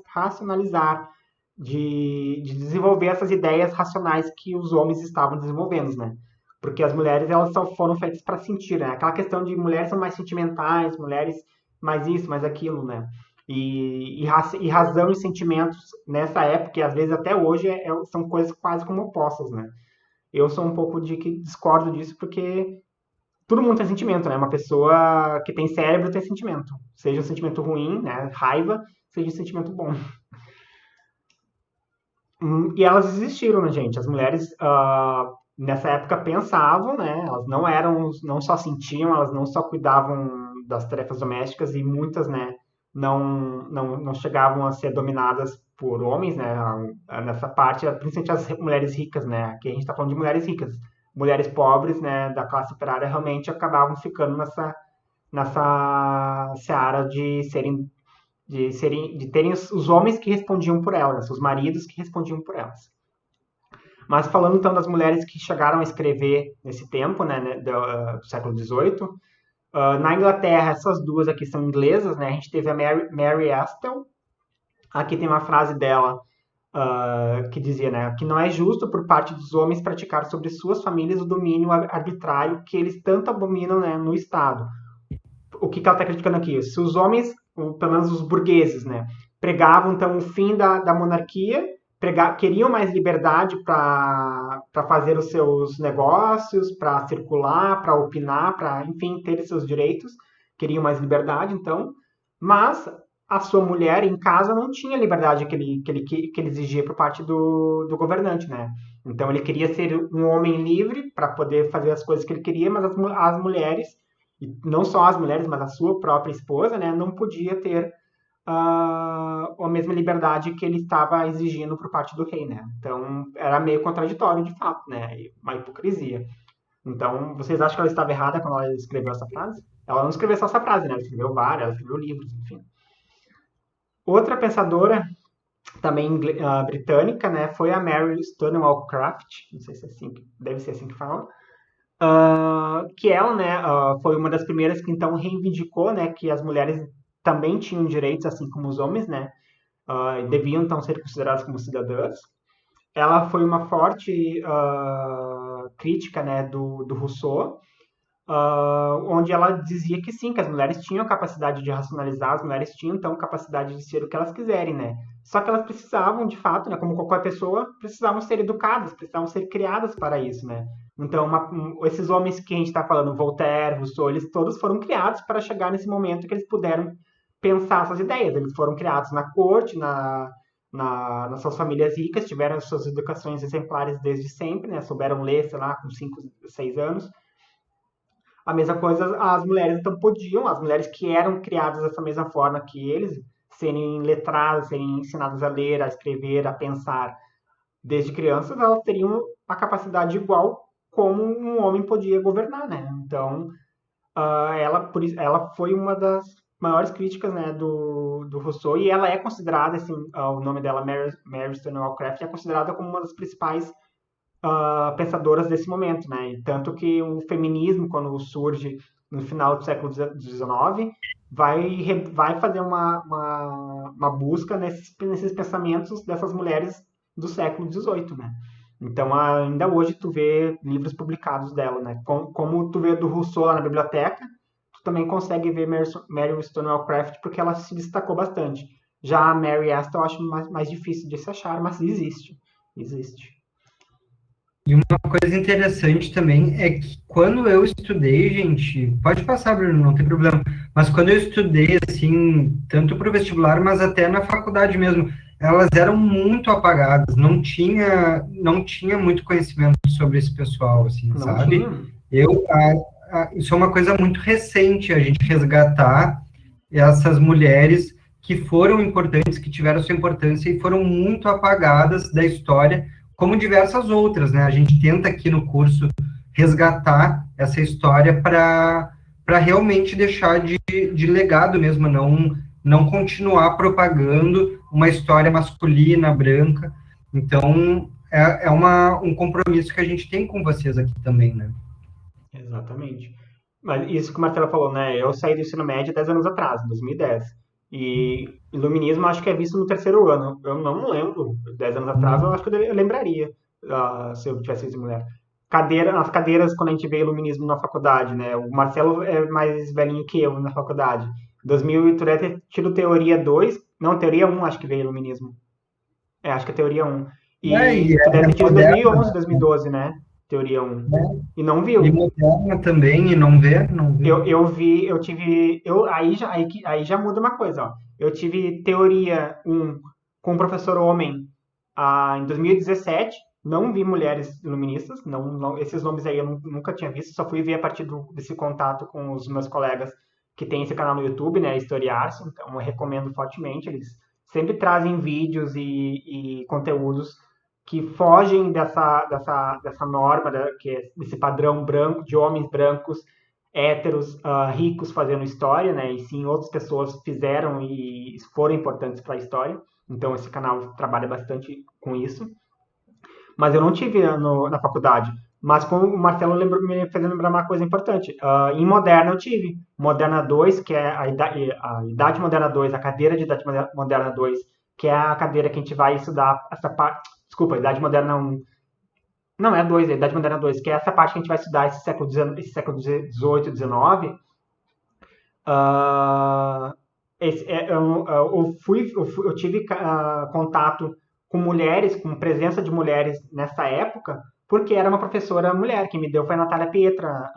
racionalizar, de desenvolver essas ideias racionais que os homens estavam desenvolvendo, né? Porque as mulheres, elas só foram feitas para sentir, né? Aquela questão de mulheres são mais sentimentais, mulheres mais isso, mais aquilo, né? E razão e sentimentos nessa época, e às vezes até hoje, são coisas quase como opostas, né? Eu sou um pouco de que discordo disso, porque todo mundo tem sentimento, né? Uma pessoa que tem cérebro tem sentimento. Seja um sentimento ruim, né? Raiva, seja um sentimento bom. E elas existiram, né, gente? As mulheres, nessa época, pensavam, né? Elas não só sentiam, elas não só cuidavam das tarefas domésticas, e muitas, né, não chegavam a ser dominadas por homens, né? Nessa parte, principalmente as mulheres ricas, né? Aqui a gente está falando de mulheres ricas. Mulheres pobres, né, da classe operária, realmente acabavam ficando nessa seara de terem os homens que respondiam por elas, seus maridos que respondiam por elas. Mas falando então das mulheres que chegaram a escrever nesse tempo, né, do século XVIII, na Inglaterra, essas duas aqui são inglesas, né? A gente teve a Mary Astle. Aqui tem uma frase dela que dizia, né, que não é justo por parte dos homens praticar sobre suas famílias o domínio arbitrário que eles tanto abominam, né, no Estado. O que ela está criticando aqui? Se os homens, pelo menos os burgueses, né, pregavam então o fim da monarquia, queriam mais liberdade para fazer os seus negócios, para circular, para opinar, para, enfim, ter seus direitos, queriam mais liberdade, então, mas a sua mulher em casa não tinha a liberdade que ele exigia por parte do governante, né? Então ele queria ser um homem livre para poder fazer as coisas que ele queria, mas as mulheres, e não só as mulheres, mas a sua própria esposa, né, não podia ter a mesma liberdade que ele estava exigindo por parte do rei, né? Então era meio contraditório de fato, né? Uma hipocrisia. Então, vocês acham que ela estava errada quando ela escreveu essa frase? Ela não escreveu só essa frase, né? Ela escreveu várias, ela escreveu livros, enfim. Outra pensadora, também britânica, né, foi a Mary Stonewall Craft, não sei se é assim, deve ser assim que fala, que ela, né, foi uma das primeiras que então reivindicou, né, que as mulheres também tinham direitos, assim como os homens, né, deviam então ser consideradas como cidadãs. Ela foi uma forte crítica, né, do Rousseau, onde ela dizia que sim, que as mulheres tinham capacidade de racionalizar, as mulheres tinham então capacidade de ser o que elas quiserem, né? Só que elas precisavam, de fato, né, como qualquer pessoa, precisavam ser educadas, precisavam ser criadas para isso, né? Então, esses homens que a gente está falando, Voltaire, Rousseau, eles todos foram criados para chegar nesse momento que eles puderam pensar essas ideias. Eles foram criados na corte, nas suas famílias ricas, tiveram suas educações exemplares desde sempre, né? Souberam ler, sei lá, com 5, 6 anos. A mesma coisa as mulheres então podiam, as mulheres que eram criadas dessa mesma forma que eles, serem letradas, serem ensinadas a ler, a escrever, a pensar desde crianças, elas teriam a capacidade igual como um homem podia governar, né? Então, ela foi uma das maiores críticas, né, do Rousseau, e ela é considerada, assim, o nome dela, Mary Stonewall Craft, é considerada como uma das principais pensadoras desse momento, né? E tanto que o feminismo, quando surge no final do século XIX, vai fazer uma busca nesses pensamentos dessas mulheres do século XVIII, né? Então, ainda hoje, tu vê livros publicados dela, né? Como tu vê do Rousseau lá na biblioteca, tu também consegue ver Mary Stonewall Craft, porque ela se destacou bastante. Já a Mary Astor eu acho mais difícil de se achar, mas existe. Existe. E uma coisa interessante também é que quando eu estudei, gente, pode passar, Bruno, não tem problema, mas quando eu estudei, assim, tanto para o vestibular, mas até na faculdade mesmo, elas eram muito apagadas, não tinha muito conhecimento sobre esse pessoal, assim, Não sabe? tinha. Isso é uma coisa muito recente, a gente resgatar essas mulheres que foram importantes, que tiveram sua importância e foram muito apagadas da história, como diversas outras, né? A gente tenta aqui no curso resgatar essa história para realmente deixar de legado mesmo, não continuar propagando uma história masculina, branca. Então, é um compromisso que a gente tem com vocês aqui também, né? Exatamente. Mas isso que o Marcelo falou, né? Eu saí do ensino médio 10 anos atrás, em 2010. E iluminismo acho que é visto no terceiro ano. Eu não lembro. 10 anos atrás eu acho que eu lembraria, se eu tivesse sido mulher. As cadeiras, quando a gente vê iluminismo na faculdade, né? O Marcelo é mais velhinho que eu na faculdade. 2000, tu deve ter tido teoria 2, não, teoria um acho que veio iluminismo. Acho que é teoria um. E E tu deve ter tido em moderna, 2011, 2012, né? Teoria um. né? E não E viu. moderna também, e não vê, não vê. Eu vi, eu tive, eu, aí já muda uma coisa, ó. Eu tive teoria um com um professor homem em 2017, não vi mulheres iluministas, esses nomes aí eu nunca tinha visto, só fui ver a partir desse contato com os meus colegas que tem esse canal no YouTube, né, Historiar-se, então eu recomendo fortemente, eles sempre trazem vídeos e conteúdos que fogem dessa norma, que é desse padrão branco, de homens brancos, héteros, ricos fazendo história, né? E sim, outras pessoas fizeram e foram importantes para a história. Então, esse canal trabalha bastante com isso. Mas eu não tive na faculdade. Mas como o Marcelo me fez lembrar uma coisa importante. Em Moderna eu tive. Moderna 2, que é a Idade Moderna 2, a cadeira de Idade Moderna 2, que é a cadeira que a gente vai estudar essa parte. Desculpa, Idade Moderna 1. Não, é a 2, é a Idade Moderna 2, que é essa parte que a gente vai estudar esse século XVIII, XIX. Ah, eu tive contato com mulheres, com presença de mulheres nessa época, porque era uma professora mulher. Quem me deu foi a Natália Pietra,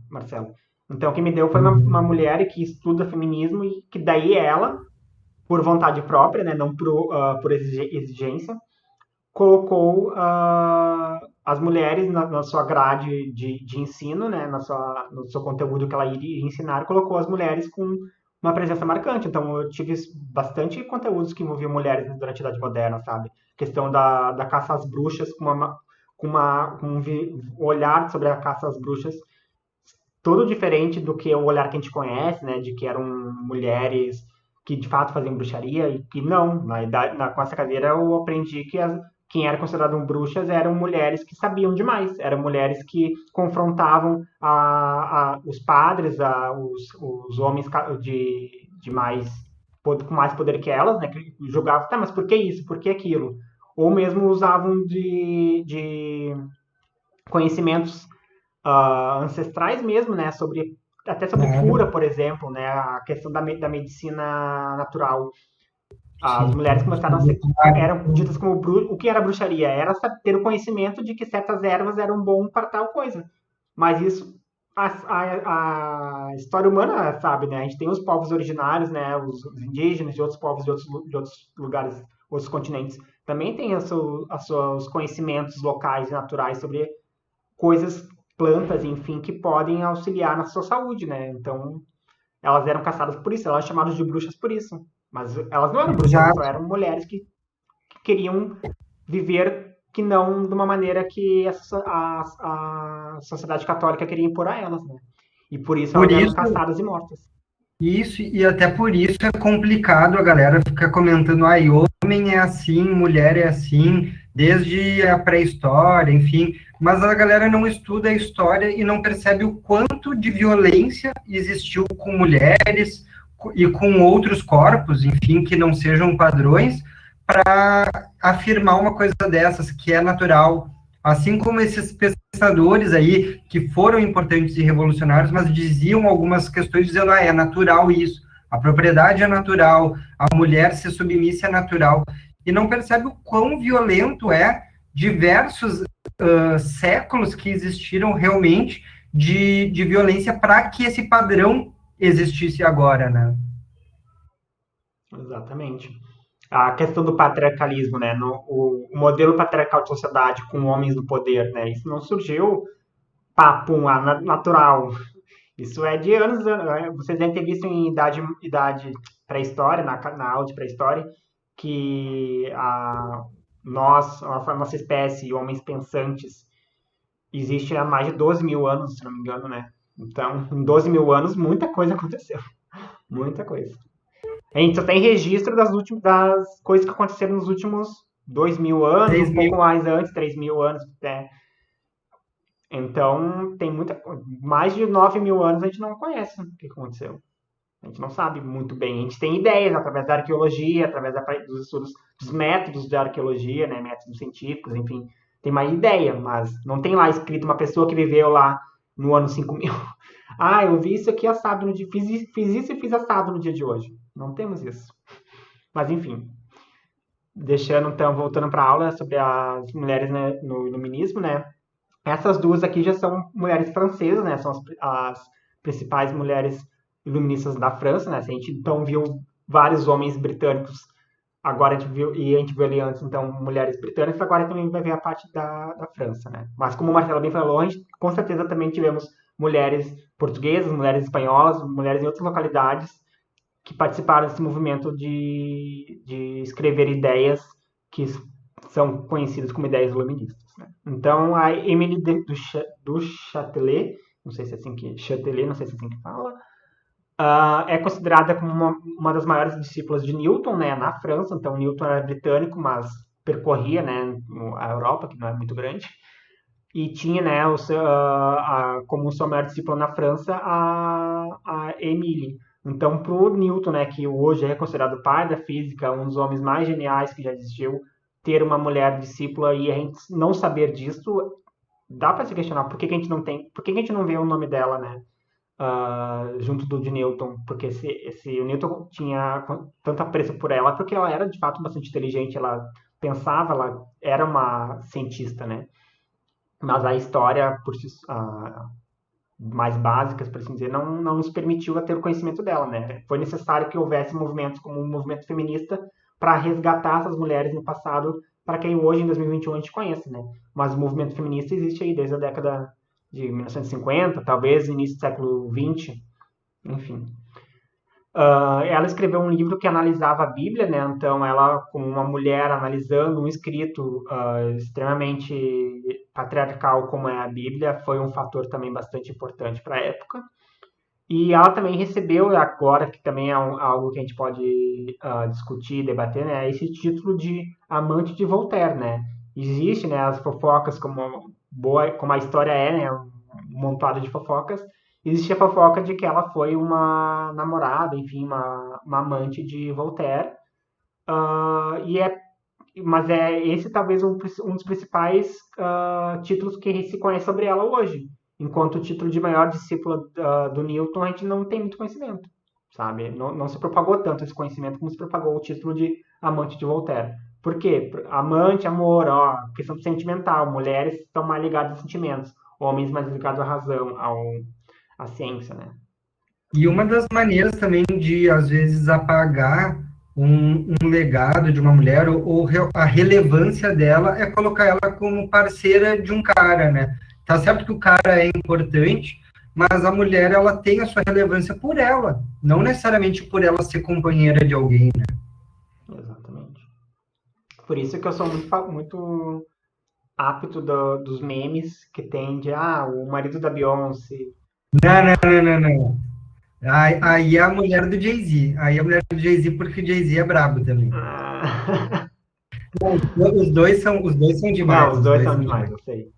Marcelo. Então, quem me deu foi uma mulher que estuda feminismo e que daí ela, por vontade própria, né, não por exigência, colocou as mulheres na sua grade de ensino, né, no seu conteúdo que ela iria ensinar, colocou as mulheres com uma presença marcante. Então, eu tive bastante conteúdos que envolviam mulheres durante a Idade Moderna, sabe? Questão da caça às bruxas, com um olhar sobre a caça às bruxas todo diferente do que o olhar que a gente conhece, né, de que eram mulheres que de fato faziam bruxaria e que não, com essa cadeira eu aprendi que quem era considerado bruxas eram mulheres que sabiam demais, eram mulheres que confrontavam os padres, os homens com mais poder que elas, né, que julgavam, tá, mas por que isso, por que aquilo? Ou mesmo usavam de conhecimentos ancestrais mesmo, né? Até sobre cura, Claro, por exemplo, né? A questão da medicina natural. As sim. mulheres começaram a ser, eram ditas como o que era bruxaria? Era ter o conhecimento de que certas ervas eram bom para tal coisa. Mas isso a história humana sabe, né? A gente tem os povos originários, né? Os indígenas de outros povos de outros lugares, outros continentes, também têm os seus conhecimentos locais e naturais sobre coisas, plantas, enfim, que podem auxiliar na sua saúde, né? Então, elas eram caçadas por isso, elas eram chamadas de bruxas por isso. Mas elas não eram bruxas, elas só Exato. eram mulheres que queriam viver que não de uma maneira que a sociedade católica queria impor a elas, né? E por isso Por elas eram isso, caçadas e mortas. isso, e até por isso é complicado a galera ficar comentando, ai, homem é assim, mulher é assim, desde a pré-história, enfim, mas a galera não estuda a história e não percebe o quanto de violência existiu com mulheres e com outros corpos, enfim, que não sejam padrões, para afirmar uma coisa dessas, que é natural. Assim como esses pensadores aí, que foram importantes e revolucionários, mas diziam algumas questões dizendo, é natural isso, a propriedade é natural, a mulher ser submissa é natural, e não percebe o quão violento é diversos séculos que existiram realmente de violência para que esse padrão existisse agora, né? Exatamente. A questão do patriarcalismo, né? O modelo patriarcal de sociedade com homens no poder, né? Isso não surgiu papum, natural. Isso é de anos. Vocês devem ter visto em idade pré-história, na aula de pré-história, que a nossa espécie, homens pensantes, existe há mais de 12 mil anos, se não me engano, né? Então, em 12 mil anos, muita coisa aconteceu. Muita coisa. A gente só tem registro das coisas que aconteceram nos últimos 2 mil anos, 10 um pouco mil. mais antes, 3 mil anos. Né? Então, tem mais de 9.000 anos a gente não conhece o que aconteceu. A gente não sabe muito bem. A gente tem ideias através da arqueologia, através dos estudos, dos métodos da arqueologia, né, métodos científicos, enfim. Tem uma ideia, mas não tem lá escrito uma pessoa que viveu lá no ano 5.000. Ah, eu vi isso aqui assado no dia, fiz isso e fiz assado no dia de hoje. Não temos isso. Mas enfim, deixando então, voltando para a aula sobre as mulheres, né, no iluminismo, né? Essas duas aqui já são mulheres francesas, né? São as principais mulheres iluministas da França, né? A gente então viu vários homens britânicos, agora a gente viu ali antes, então, mulheres britânicas, agora também vai ver a parte da França, né? Mas como o Marcelo bem falou, a gente, com certeza também tivemos mulheres portuguesas, mulheres espanholas, mulheres em outras localidades que participaram desse movimento de escrever ideias que são conhecidas como ideias iluministas. Né? Então, a Emily du Châtelet, não sei se é assim que Châtelet, não sei se é assim que fala, é considerada como uma das maiores discípulas de Newton, né, na França. Então, Newton era britânico, mas percorria, né, a Europa, que não é muito grande, e tinha, né, como sua maior discípula na França, a Emily. Então, para o Newton, né, que hoje é considerado o pai da física, um dos homens mais geniais que já existiu, ter uma mulher discípula e a gente não saber disso, dá para se questionar por que, que a gente não tem, por que, que a gente não vê o nome dela, né, junto do de Newton, porque se o Newton tinha tanto apreço por ela, porque ela era de fato bastante inteligente, ela pensava, ela era uma cientista, né, mas a história por si, mais básicas, por assim dizer, não nos permitiu a ter o conhecimento dela, né? Foi necessário que houvesse movimentos como o movimento feminista para resgatar essas mulheres no passado, para que hoje, em 2021, a gente conheça, né? Mas o movimento feminista existe aí desde a década de 1950, talvez início do século XX, enfim. Ela escreveu um livro que analisava a Bíblia, né? Então, ela, como uma mulher analisando um escrito extremamente patriarcal como é a Bíblia, foi um fator também bastante importante para a época. E ela também recebeu, agora que também é algo que a gente pode discutir, debater, né? Esse título de amante de Voltaire, né? Existe, né? As fofocas como a história é, né? Um montado de fofocas. Existe a fofoca de que ela foi uma namorada, enfim, uma amante de Voltaire. Mas esse talvez um dos principais títulos que se conhece sobre ela hoje. Enquanto o título de maior discípula do Newton, a gente não tem muito conhecimento, sabe? Não se propagou tanto esse conhecimento como se propagou o título de amante de Voltaire. Por quê? Amante, amor, questão sentimental. Mulheres estão mais ligadas a sentimentos. Homens mais ligados à razão, à ciência, né? E uma das maneiras também de, às vezes, apagar um legado de uma mulher ou a relevância dela é colocar ela como parceira de um cara, né? Tá certo que o cara é importante, mas a mulher, ela tem a sua relevância por ela, não necessariamente por ela ser companheira de alguém, né? Exatamente. Por isso que eu sou muito apto dos memes que tem de o marido da Beyoncé. Não. Aí é a mulher do Jay-Z. Aí é a mulher do Jay-Z porque o Jay-Z é brabo também. Os dois são Não, demais. os Os dois dois são são demais, demais. eu sei.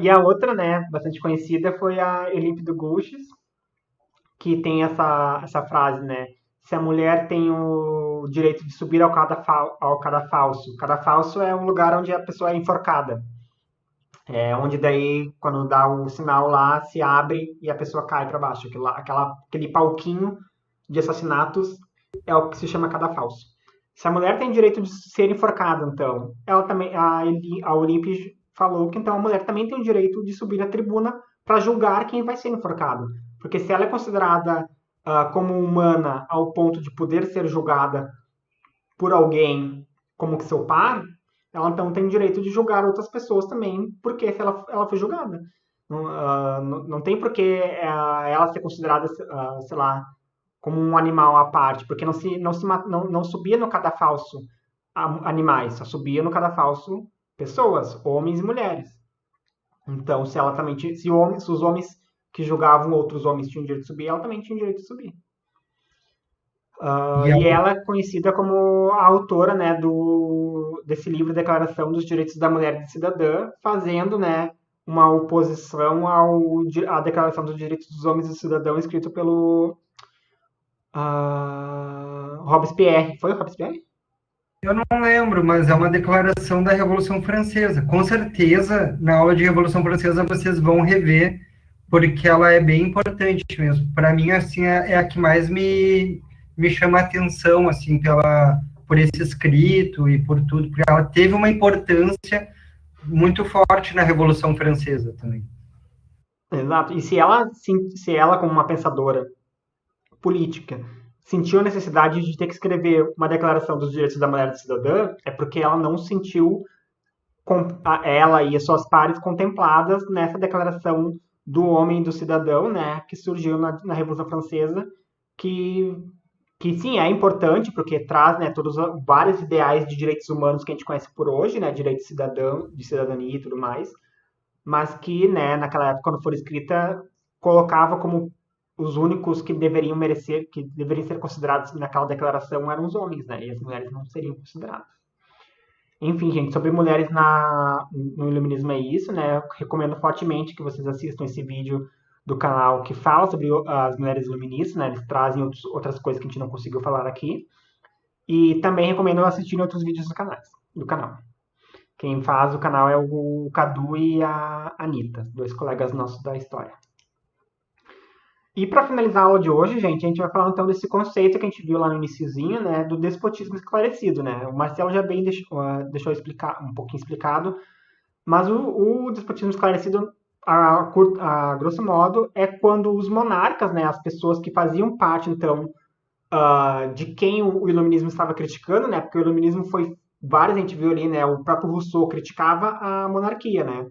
E a outra, né, bastante conhecida foi a Olympe de Gouges, que tem essa frase, né? Se a mulher tem o direito de subir ao cadafalso. Cadafalso é um lugar onde a pessoa é enforcada. É onde daí, quando dá o sinal lá, se abre e a pessoa cai para baixo. Aquele palquinho de assassinatos é o que se chama cadafalso. Se a mulher tem direito de ser enforcada, então, ela também, a Olympe falou que então a mulher também tem o direito de subir à tribuna para julgar quem vai ser enforcado. Porque se ela é considerada como humana ao ponto de poder ser julgada por alguém como que seu par, ela então tem direito de julgar outras pessoas também, porque se ela foi julgada. Não tem por que ela ser considerada, sei lá, como um animal à parte, porque não subia no cadafalso animais, só subia no cadafalso pessoas, homens e mulheres. Então, se ela também se os homens que julgavam outros homens tinham direito de subir, ela também tinha direito de subir. E E ela é conhecida como a autora, né, desse livro Declaração dos Direitos da Mulher e Cidadã, fazendo, né, uma oposição à Declaração dos Direitos dos Homens e do Cidadão escrito pelo Robespierre. Foi o Robespierre? Eu não lembro, mas é uma declaração da Revolução Francesa. Com certeza, na aula de Revolução Francesa vocês vão rever, porque ela é bem importante mesmo. Para mim, assim, é a que mais me chama a atenção, assim, por esse escrito e por tudo, porque ela teve uma importância muito forte na Revolução Francesa também. Exato. E se ela como uma pensadora política sentiu a necessidade de ter que escrever uma declaração dos direitos da mulher e do cidadã, é porque ela não sentiu ela e as suas pares contempladas nessa declaração do homem e do cidadão, né, que surgiu na Revolução Francesa, que, que sim, é importante, porque traz, né, todos vários ideais de direitos humanos que a gente conhece por hoje, né, direito de cidadão, de cidadania e tudo mais, mas que, né, naquela época, quando foi escrita, colocava como os únicos que deveriam merecer, que deveriam ser considerados naquela declaração eram os homens, né, e as mulheres não seriam consideradas. Enfim, gente, sobre mulheres no iluminismo é isso, né? Eu recomendo fortemente que vocês assistam esse vídeo do canal que fala sobre as mulheres iluministas, né? Eles trazem outras coisas que a gente não conseguiu falar aqui. E também recomendo assistir outros vídeos do canal. Quem faz o canal é o Cadu e a Anitta, dois colegas nossos da história. E para finalizar a aula de hoje, gente, a gente vai falar então desse conceito que a gente viu lá no iniciozinho, né, do despotismo esclarecido, né? O Marcelo já bem deixou explicar, um pouquinho explicado, mas o despotismo esclarecido, a grosso modo, é quando os monarcas, né, as pessoas que faziam parte, então, de quem o iluminismo estava criticando, né? Porque o iluminismo foi vários, a gente viu ali, né? O próprio Rousseau criticava a monarquia, né?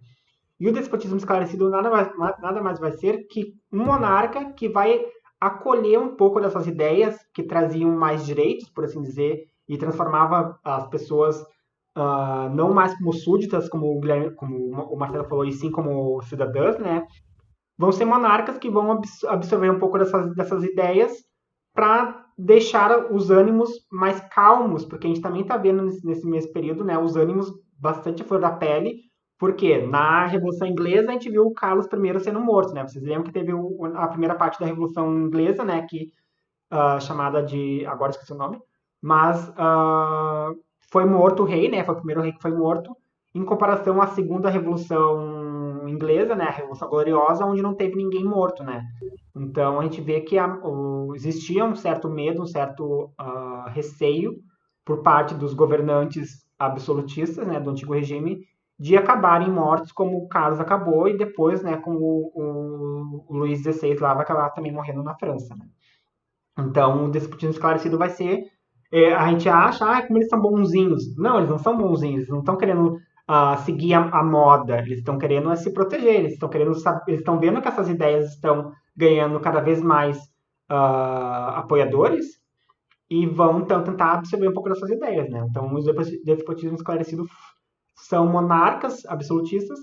E o despotismo esclarecido nada mais vai ser que um monarca que vai acolher um pouco dessas ideias que traziam mais direitos, por assim dizer, e transformava as pessoas não mais como súditas, como o Marcelo falou, e sim como cidadãs, né? Vão ser monarcas que vão absorver um pouco dessas ideias para deixar os ânimos mais calmos, porque a gente também está vendo nesse mesmo período, né, os ânimos bastante à flor da pele, porque na Revolução Inglesa a gente viu o Carlos I sendo morto, né? Vocês lembram que teve a primeira parte da Revolução Inglesa, né, que chamada de, agora esqueci o nome, mas foi morto o rei, né? Foi o primeiro rei que foi morto, em comparação à segunda Revolução Inglesa, né, a Revolução Gloriosa, onde não teve ninguém morto, né? Então a gente vê que existia um certo medo, um certo receio por parte dos governantes absolutistas, né, do antigo regime, de acabarem mortos como o Carlos acabou e depois, né, como o Luís XVI lá vai acabar também morrendo na França, né? Então o despotismo esclarecido vai ser a gente acha, como eles são bonzinhos. Não, eles não são bonzinhos, eles não estão querendo seguir a moda, eles estão querendo se proteger, eles estão querendo eles estão vendo que essas ideias estão ganhando cada vez mais apoiadores e vão então tentar absorver um pouco dessas ideias, né? Então os despotismos esclarecidos são monarcas absolutistas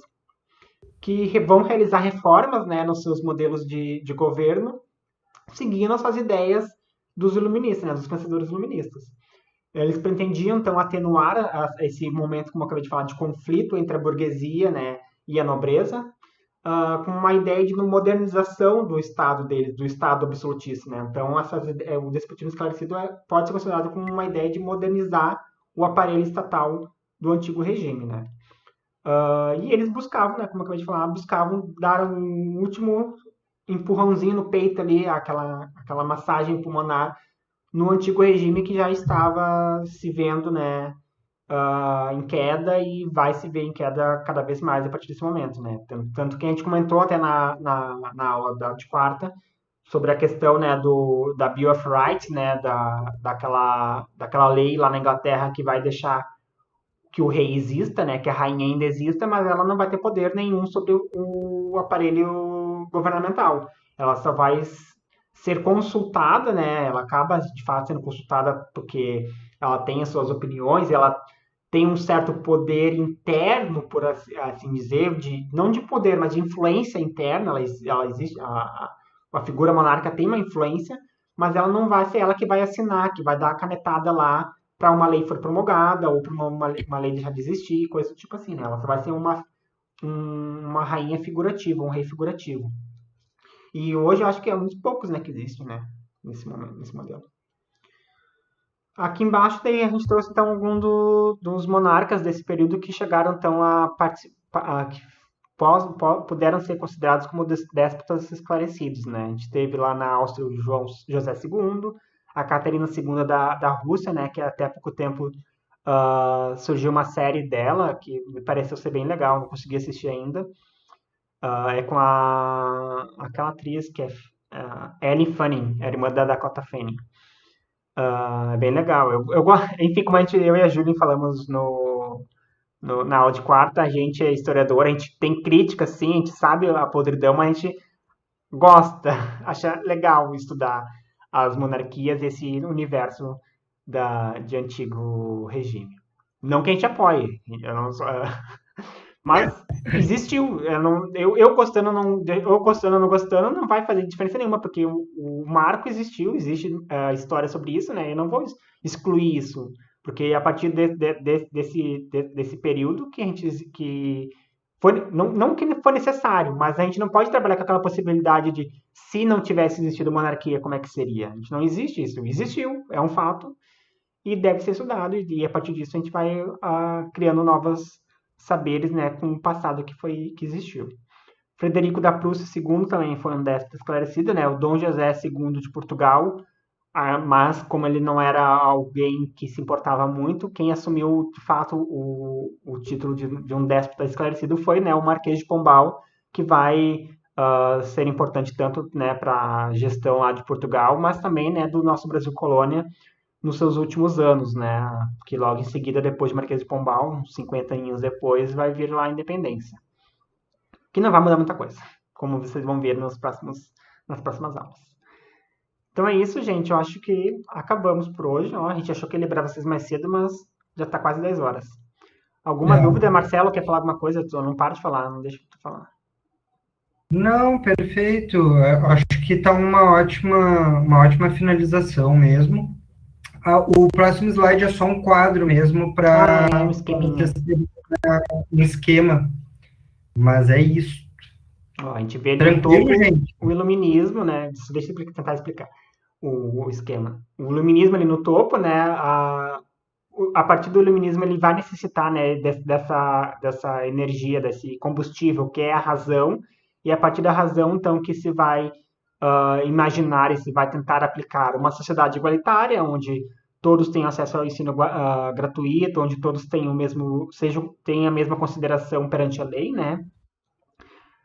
que vão realizar reformas, né, nos seus modelos de governo, seguindo as suas ideias dos iluministas, né, dos pensadores iluministas. Eles pretendiam, então, atenuar esse momento, como eu acabei de falar, de conflito entre a burguesia, né, e a nobreza, com uma ideia de modernização do Estado deles, do Estado absolutista. Né? Então, o despotismo esclarecido pode ser considerado como uma ideia de modernizar o aparelho estatal do antigo regime. Né? E eles buscavam, né, como eu acabei de falar, buscavam dar um último empurrãozinho no peito ali, aquela massagem pulmonar no antigo regime que já estava se vendo, né, em queda e vai se ver em queda cada vez mais a partir desse momento, né? Tanto que a gente comentou até na aula de quarta sobre a questão, né, da Bill of Rights, né, daquela lei lá na Inglaterra que vai deixar que o rei exista, né, que a rainha ainda exista, mas ela não vai ter poder nenhum sobre o aparelho governamental. Ela só vai ser consultada, né? Ela acaba de fato sendo consultada porque ela tem as suas opiniões, ela tem um certo poder interno, por assim dizer, não de poder, mas de influência interna. Ela existe, a figura monarca tem uma influência, mas ela não vai ser ela que vai assinar, que vai dar a canetada lá para uma lei for promulgada ou para uma lei deixar de existir, coisa do tipo assim, né? Ela só vai ser uma rainha figurativa, um rei figurativo. E hoje eu acho que é um dos poucos, né, que existe, né, nesse momento, nesse modelo. Aqui embaixo daí a gente trouxe então dos monarcas desse período que chegaram então a participar, que puderam ser considerados como déspotas esclarecidos, né? A gente teve lá na Áustria o José II, a Catarina II da Rússia, né, que até pouco tempo surgiu uma série dela que me pareceu ser bem legal, não consegui assistir ainda. É com aquela atriz que é Ellie Fanning, a irmã da Dakota Fanning. É bem legal. Enfim, como eu e a Julie falamos na aula de quarta, a gente é historiador, a gente tem crítica, sim, a gente sabe a podridão, mas a gente gosta, acha legal estudar as monarquias, esse universo de antigo regime. Não que a gente apoie, eu não sou, mas existiu. Eu gostando, ou não gostando, não vai fazer diferença nenhuma, porque o marco existiu, existe história sobre isso, né? Eu não vou excluir isso, porque a partir desse período que a gente que foi, não que foi necessário, mas a gente não pode trabalhar com aquela possibilidade de se não tivesse existido monarquia, como é que seria? A gente não existe isso. Existiu, é um fato, e deve ser estudado, e a partir disso a gente vai criando novos saberes, né, com o passado que existiu. Frederico da Prússia II também foi um déspota esclarecido, né, o Dom José II de Portugal, mas como ele não era alguém que se importava muito, quem assumiu de fato o título de um déspota esclarecido foi, né, o Marquês de Pombal, que vai ser importante tanto, né, para a gestão lá de Portugal, mas também, né, do nosso Brasil colônia, nos seus últimos anos, né? Que logo em seguida, depois de Marquês de Pombal, uns 50 anos depois, vai vir lá a independência. Que não vai mudar muita coisa, como vocês vão ver nas próximas aulas. Então é isso, gente. Eu acho que acabamos por hoje. Ó, a gente achou que ia liberar vocês mais cedo, mas já está quase 10 horas. Alguma dúvida, Marcelo? Quer falar alguma coisa? Eu não paro de falar, não deixa eu falar. Não, perfeito. Eu acho que está uma ótima finalização mesmo. O próximo slide é só um quadro mesmo para Um esqueminha. um esquema. Mas é isso. Ó, a gente vê ali no Tranquilo, topo gente? o iluminismo, né? Deixa eu tentar explicar o esquema. O iluminismo ali no topo, né? A partir do iluminismo ele vai necessitar, né, dessa energia, desse combustível que é a razão, e a partir da razão, então, que se vai imaginar e se vai tentar aplicar uma sociedade igualitária, onde todos têm acesso ao ensino gratuito, onde todos têm têm a mesma consideração perante a lei, né?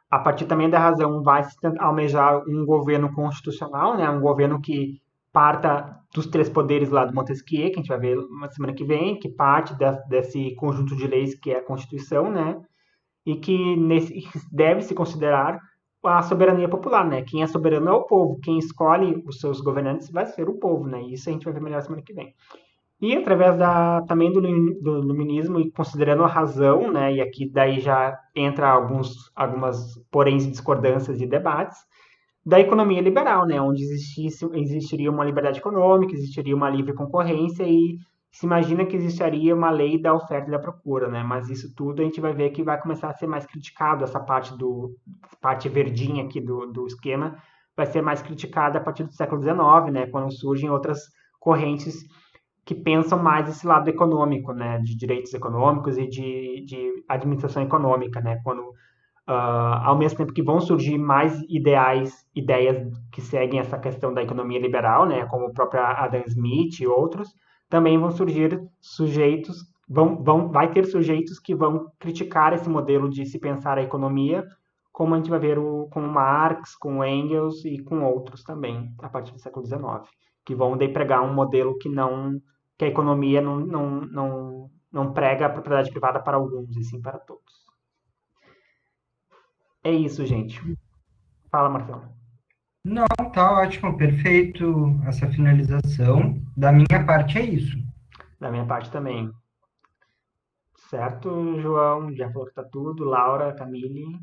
A partir também da razão vai se almejar um governo constitucional, né? Um governo que parta dos três poderes lá do Montesquieu, que a gente vai ver na semana que vem, que parte desse conjunto de leis que é a Constituição, né? E que deve se considerar a soberania popular, né? Quem é soberano é o povo, quem escolhe os seus governantes vai ser o povo, né? E isso a gente vai ver melhor semana que vem. E através também do iluminismo, e considerando a razão, né, e aqui daí já entra algumas poréns, discordâncias e debates, da economia liberal, né, onde existiria uma liberdade econômica, existiria uma livre concorrência e se imagina que existiria uma lei da oferta e da procura, né, mas isso tudo a gente vai ver que vai começar a ser mais criticado, essa parte verdinha aqui do esquema, vai ser mais criticada a partir do século XIX, né, quando surgem outras correntes que pensam mais esse lado econômico, né, de direitos econômicos e de administração econômica, né, quando ao mesmo tempo que vão surgir mais ideias que seguem essa questão da economia liberal, né, como o próprio Adam Smith e outros, também vão surgir sujeitos, vai ter sujeitos que vão criticar esse modelo de se pensar a economia, como a gente vai ver com Marx, com Engels e com outros também, a partir do século XIX, que vão daí pregar um modelo que a economia não prega a propriedade privada para alguns, e sim para todos. É isso, gente. Fala, Marcelo. Não, tá ótimo, perfeito essa finalização. Da minha parte é isso. Da minha parte também. Certo, João? Já falou que tá tudo. Laura, Camille.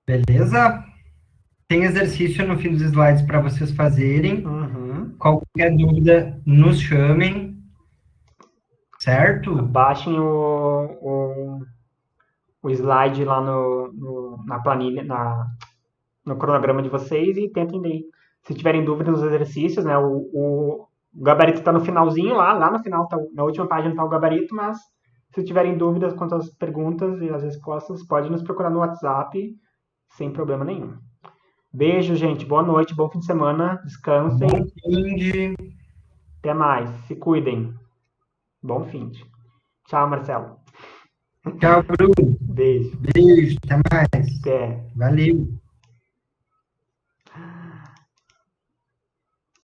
Beleza? Tem exercício no fim dos slides para vocês fazerem. Uhum. Qualquer dúvida, nos chamem. Certo? Baixem o o slide lá na planilha, no cronograma de vocês e tentem daí. Se tiverem dúvidas nos exercícios, né? O gabarito está no finalzinho lá no final, na última página está o gabarito, mas se tiverem dúvidas quanto às perguntas e às respostas, pode nos procurar no WhatsApp, sem problema nenhum. Beijo, gente. Boa noite, bom fim de semana. Descansem. Bom fim de... Até mais. Se cuidem. Bom fim de. Tchau, Marcelo. Tchau, Bruno. Beijo. Beijo, até mais. Até. Valeu.